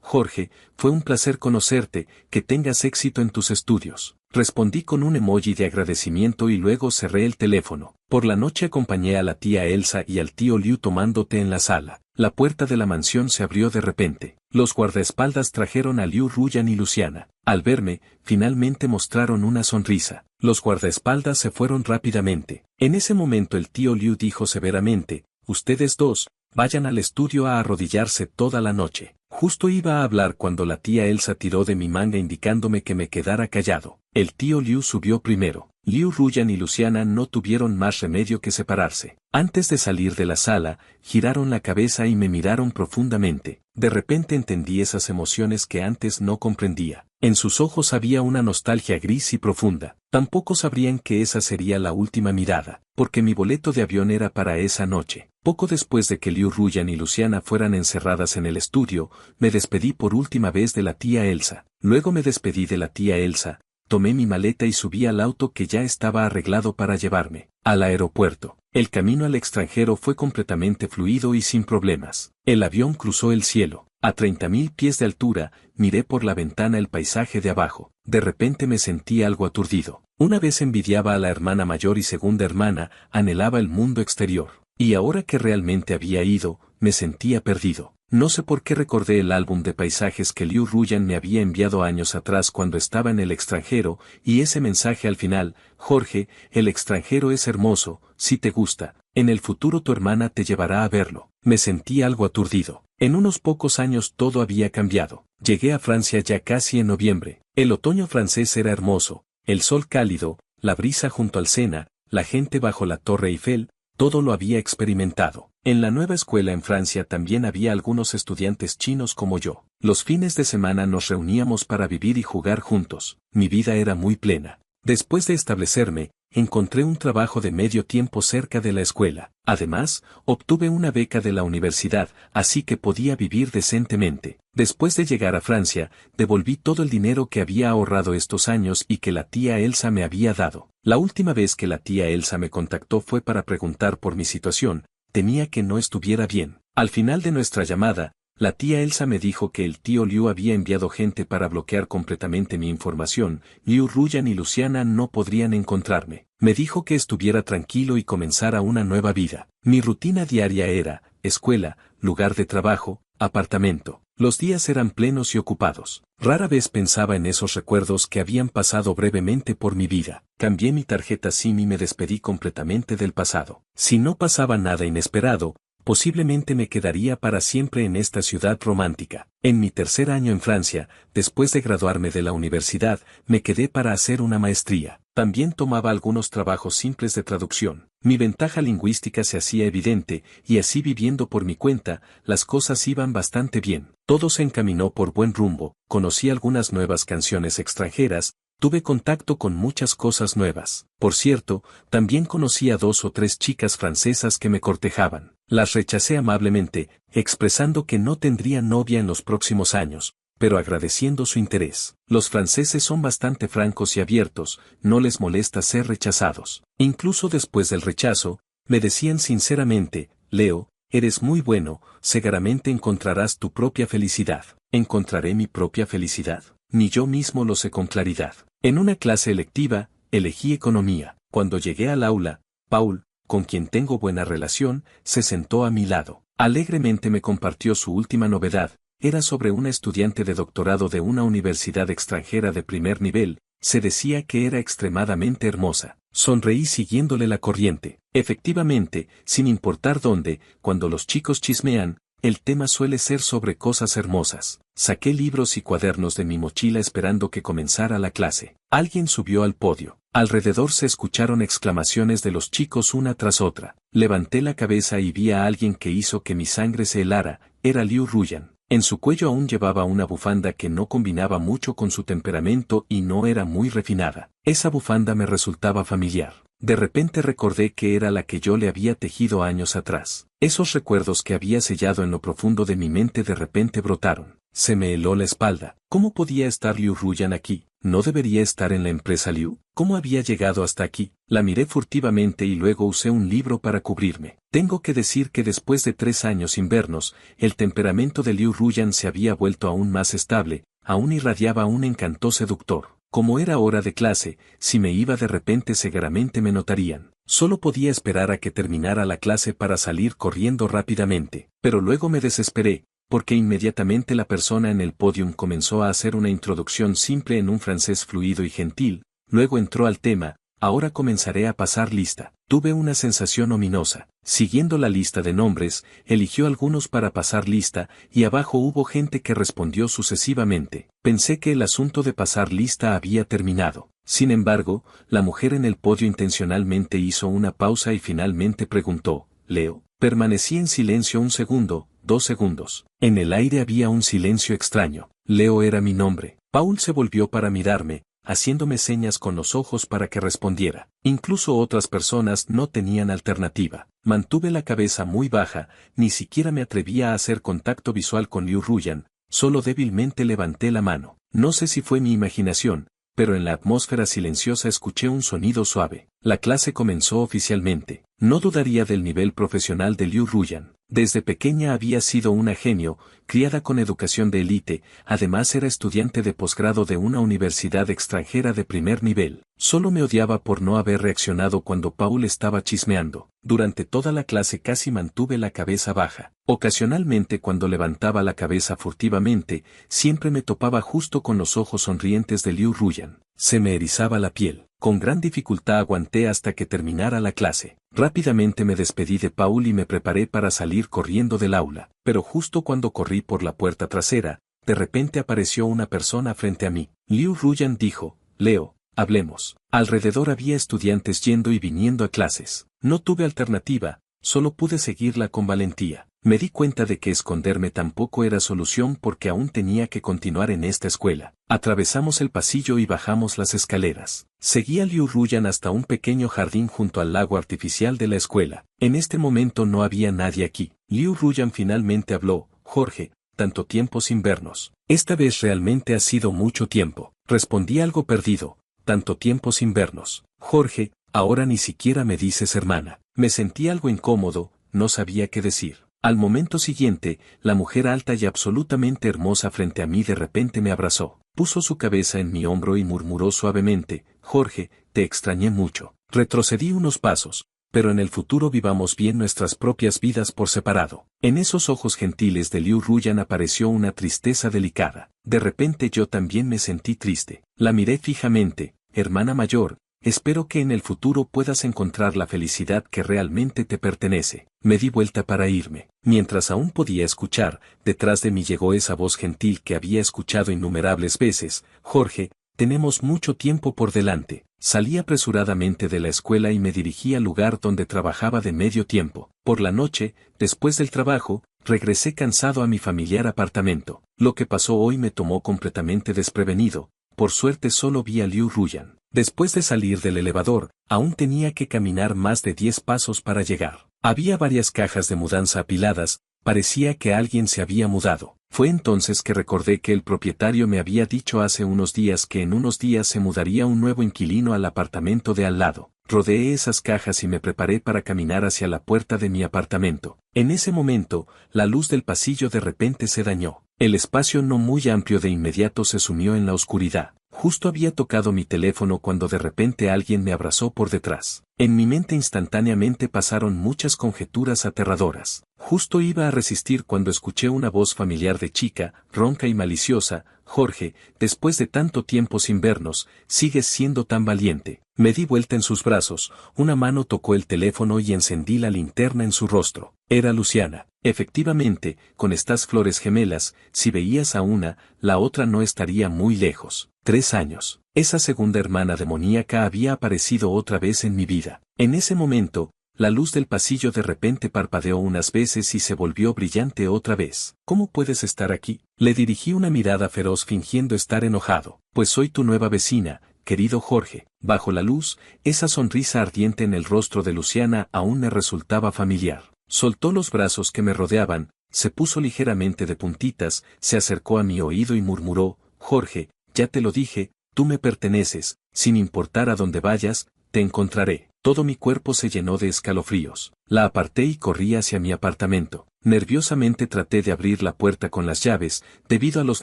Jorge, fue un placer conocerte, que tengas éxito en tus estudios. Respondí con un emoji de agradecimiento y luego cerré el teléfono. Por la noche acompañé a la tía Elsa y al tío Liu tomando té en la sala. La puerta de la mansión se abrió de repente. Los guardaespaldas trajeron a Liu Ruyan y Luciana. Al verme, finalmente mostraron una sonrisa. Los guardaespaldas se fueron rápidamente. En ese momento el tío Liu dijo severamente, ustedes dos, vayan al estudio a arrodillarse toda la noche. Justo iba a hablar cuando la tía Elsa tiró de mi manga indicándome que me quedara callado. El tío Liu subió primero. Liu Ruyan y Luciana no tuvieron más remedio que separarse. Antes de salir de la sala, giraron la cabeza y me miraron profundamente. De repente entendí esas emociones que antes no comprendía. En sus ojos había una nostalgia gris y profunda. Tampoco sabrían que esa sería la última mirada, porque mi boleto de avión era para esa noche. Poco después de que Liu Ruyan y Luciana fueran encerradas en el estudio, me despedí por última vez de la tía Elsa. Luego me despedí de la tía Elsa, tomé mi maleta y subí al auto que ya estaba arreglado para llevarme al aeropuerto. El camino al extranjero fue completamente fluido y sin problemas. El avión cruzó el cielo. A 30.000 pies de altura, miré por la ventana el paisaje de abajo. De repente me sentí algo aturdido. Una vez envidiaba a la hermana mayor y segunda hermana, anhelaba el mundo exterior. Y ahora que realmente había ido, me sentía perdido. No sé por qué recordé el álbum de paisajes que Liu Ruyan me había enviado años atrás cuando estaba en el extranjero, y ese mensaje al final, Jorge, el extranjero es hermoso, si te gusta, en el futuro tu hermana te llevará a verlo. Me sentí algo aturdido. En unos pocos años todo había cambiado. Llegué a Francia ya casi en noviembre. El otoño francés era hermoso, el sol cálido, la brisa junto al Sena, la gente bajo la Torre Eiffel, todo lo había experimentado. En la nueva escuela en Francia también había algunos estudiantes chinos como yo. Los fines de semana nos reuníamos para vivir y jugar juntos. Mi vida era muy plena. Después de establecerme, encontré un trabajo de medio tiempo cerca de la escuela. Además, obtuve una beca de la universidad, así que podía vivir decentemente. Después de llegar a Francia, devolví todo el dinero que había ahorrado estos años y que la tía Elsa me había dado. La última vez que la tía Elsa me contactó fue para preguntar por mi situación, temía que no estuviera bien. Al final de nuestra llamada, la tía Elsa me dijo que el tío Liu había enviado gente para bloquear completamente mi información. Liu Ruyan y Luciana no podrían encontrarme. Me dijo que estuviera tranquilo y comenzara una nueva vida. Mi rutina diaria era, escuela, lugar de trabajo, apartamento. Los días eran plenos y ocupados. Rara vez pensaba en esos recuerdos que habían pasado brevemente por mi vida. Cambié mi tarjeta SIM y me despedí completamente del pasado. Si no pasaba nada inesperado, posiblemente me quedaría para siempre en esta ciudad romántica. En mi tercer año en Francia, después de graduarme de la universidad, me quedé para hacer una maestría. También tomaba algunos trabajos simples de traducción. Mi ventaja lingüística se hacía evidente, y así viviendo por mi cuenta, las cosas iban bastante bien. Todo se encaminó por buen rumbo, conocí algunas nuevas canciones extranjeras, tuve contacto con muchas cosas nuevas. Por cierto, también conocí a 2 o 3 chicas francesas que me cortejaban. Las rechacé amablemente, expresando que no tendría novia en los próximos años, pero agradeciendo su interés. Los franceses son bastante francos y abiertos, no les molesta ser rechazados. Incluso después del rechazo, me decían sinceramente, Leo, eres muy bueno, seguramente encontrarás tu propia felicidad. ¿Encontraré mi propia felicidad? Ni yo mismo lo sé con claridad. En una clase electiva, elegí economía. Cuando llegué al aula, Paul, con quien tengo buena relación, se sentó a mi lado. Alegremente me compartió su última novedad, era sobre una estudiante de doctorado de una universidad extranjera de primer nivel. Se decía que era extremadamente hermosa. Sonreí siguiéndole la corriente. Efectivamente, sin importar dónde, cuando los chicos chismean, el tema suele ser sobre cosas hermosas. Saqué libros y cuadernos de mi mochila esperando que comenzara la clase. Alguien subió al podio. Alrededor se escucharon exclamaciones de los chicos una tras otra. Levanté la cabeza y vi a alguien que hizo que mi sangre se helara. Era Liu Ruyan. En su cuello aún llevaba una bufanda que no combinaba mucho con su temperamento y no era muy refinada. Esa bufanda me resultaba familiar. De repente recordé que era la que yo le había tejido años atrás. Esos recuerdos que había sellado en lo profundo de mi mente de repente brotaron. Se me heló la espalda. ¿Cómo podía estar Liu Ruyan aquí? ¿No debería estar en la empresa Liu? ¿Cómo había llegado hasta aquí? La miré furtivamente y luego usé un libro para cubrirme. Tengo que decir que después de 3 años sin vernos, el temperamento de Liu Ruyan se había vuelto aún más estable, aún irradiaba un encanto seductor. Como era hora de clase, si me iba de repente seguramente me notarían. Solo podía esperar a que terminara la clase para salir corriendo rápidamente, pero luego me desesperé, porque inmediatamente la persona en el podium comenzó a hacer una introducción simple en un francés fluido y gentil, luego entró al tema. Ahora comenzaré a pasar lista. Tuve una sensación ominosa. Siguiendo la lista de nombres, eligió algunos para pasar lista, y abajo hubo gente que respondió sucesivamente. Pensé que el asunto de pasar lista había terminado. Sin embargo, la mujer en el podio intencionalmente hizo una pausa y finalmente preguntó, ¿Leo? Permanecí en silencio 1 segundo, 2 segundos. En el aire había un silencio extraño. Leo era mi nombre. Paul se volvió para mirarme, haciéndome señas con los ojos para que respondiera. Incluso otras personas no tenían alternativa. Mantuve la cabeza muy baja, ni siquiera me atrevía a hacer contacto visual con Liu Ruyan, solo débilmente levanté la mano. No sé si fue mi imaginación, pero en la atmósfera silenciosa escuché un sonido suave. La clase comenzó oficialmente. No dudaría del nivel profesional de Liu Ruyan. Desde pequeña había sido una genio, criada con educación de élite, además era estudiante de posgrado de una universidad extranjera de primer nivel. Solo me odiaba por no haber reaccionado cuando Paul estaba chismeando. Durante toda la clase casi mantuve la cabeza baja. Ocasionalmente cuando levantaba la cabeza furtivamente, siempre me topaba justo con los ojos sonrientes de Liu Ruyan. Se me erizaba la piel. Con gran dificultad aguanté hasta que terminara la clase. Rápidamente me despedí de Paul y me preparé para salir corriendo del aula, pero justo cuando corrí por la puerta trasera, de repente apareció una persona frente a mí. Liu Ruyan dijo, Leo, hablemos. Alrededor había estudiantes yendo y viniendo a clases. No tuve alternativa, solo pude seguirla con valentía. Me di cuenta de que esconderme tampoco era solución porque aún tenía que continuar en esta escuela. Atravesamos el pasillo y bajamos las escaleras. Seguí a Liu Ruyan hasta un pequeño jardín junto al lago artificial de la escuela. En este momento no había nadie aquí. Liu Ruyan finalmente habló, Jorge, tanto tiempo sin vernos. Esta vez realmente ha sido mucho tiempo. Respondí algo perdido, tanto tiempo sin vernos. Jorge, ahora ni siquiera me dices hermana. Me sentí algo incómodo, no sabía qué decir. Al momento siguiente, la mujer alta y absolutamente hermosa frente a mí de repente me abrazó. Puso su cabeza en mi hombro y murmuró suavemente, Jorge, te extrañé mucho. Retrocedí unos pasos, pero en el futuro vivamos bien nuestras propias vidas por separado. En esos ojos gentiles de Liu Ruyan apareció una tristeza delicada. De repente yo también me sentí triste. La miré fijamente, hermana mayor, espero que en el futuro puedas encontrar la felicidad que realmente te pertenece. Me di vuelta para irme. Mientras aún podía escuchar, detrás de mí llegó esa voz gentil que había escuchado innumerables veces, Jorge, tenemos mucho tiempo por delante. Salí apresuradamente de la escuela y me dirigí al lugar donde trabajaba de medio tiempo. Por la noche, después del trabajo, regresé cansado a mi familiar apartamento. Lo que pasó hoy me tomó completamente desprevenido. Por suerte solo vi a Liu Ruyan. Después de salir del elevador, aún tenía que caminar más de 10 pasos para llegar. Había varias cajas de mudanza apiladas, parecía que alguien se había mudado. Fue entonces que recordé que el propietario me había dicho hace unos días que en unos días se mudaría un nuevo inquilino al apartamento de al lado. Rodeé esas cajas y me preparé para caminar hacia la puerta de mi apartamento. En ese momento, la luz del pasillo de repente se dañó. El espacio no muy amplio de inmediato se sumió en la oscuridad. Justo había tocado mi teléfono cuando de repente alguien me abrazó por detrás. En mi mente instantáneamente pasaron muchas conjeturas aterradoras. Justo iba a resistir cuando escuché una voz familiar de chica, ronca y maliciosa: Jorge, después de tanto tiempo sin vernos, sigues siendo tan valiente. Me di vuelta en sus brazos, una mano tocó el teléfono y encendí la linterna en su rostro. Era Luciana. Efectivamente, con estas flores gemelas, si veías a una, la otra no estaría muy lejos. 3 años. Esa segunda hermana demoníaca había aparecido otra vez en mi vida. En ese momento, la luz del pasillo de repente parpadeó unas veces y se volvió brillante otra vez. ¿Cómo puedes estar aquí? Le dirigí una mirada feroz fingiendo estar enojado. Pues soy tu nueva vecina, querido Jorge. Bajo la luz, esa sonrisa ardiente en el rostro de Luciana aún me resultaba familiar. Soltó los brazos que me rodeaban, se puso ligeramente de puntitas, se acercó a mi oído y murmuró: Jorge, ya te lo dije, tú me perteneces, sin importar a dónde vayas, te encontraré. Todo mi cuerpo se llenó de escalofríos. La aparté y corrí hacia mi apartamento. Nerviosamente traté de abrir la puerta con las llaves, debido a los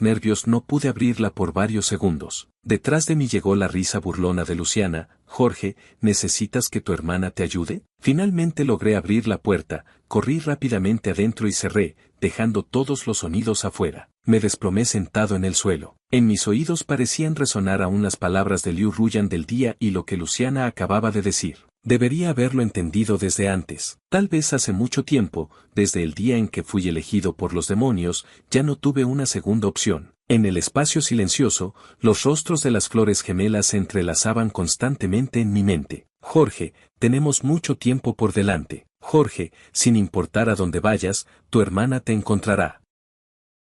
nervios no pude abrirla por varios segundos. Detrás de mí llegó la risa burlona de Luciana: Jorge, ¿necesitas que tu hermana te ayude? Finalmente logré abrir la puerta, corrí rápidamente adentro y cerré, dejando todos los sonidos afuera. Me desplomé sentado en el suelo. En mis oídos parecían resonar aún las palabras de Liu Ruyan del día y lo que Luciana acababa de decir. Debería haberlo entendido desde antes. Tal vez hace mucho tiempo, desde el día en que fui elegido por los demonios, ya no tuve una segunda opción. En el espacio silencioso, los rostros de las flores gemelas se entrelazaban constantemente en mi mente. Jorge, tenemos mucho tiempo por delante. Jorge, sin importar a dónde vayas, tu hermana te encontrará.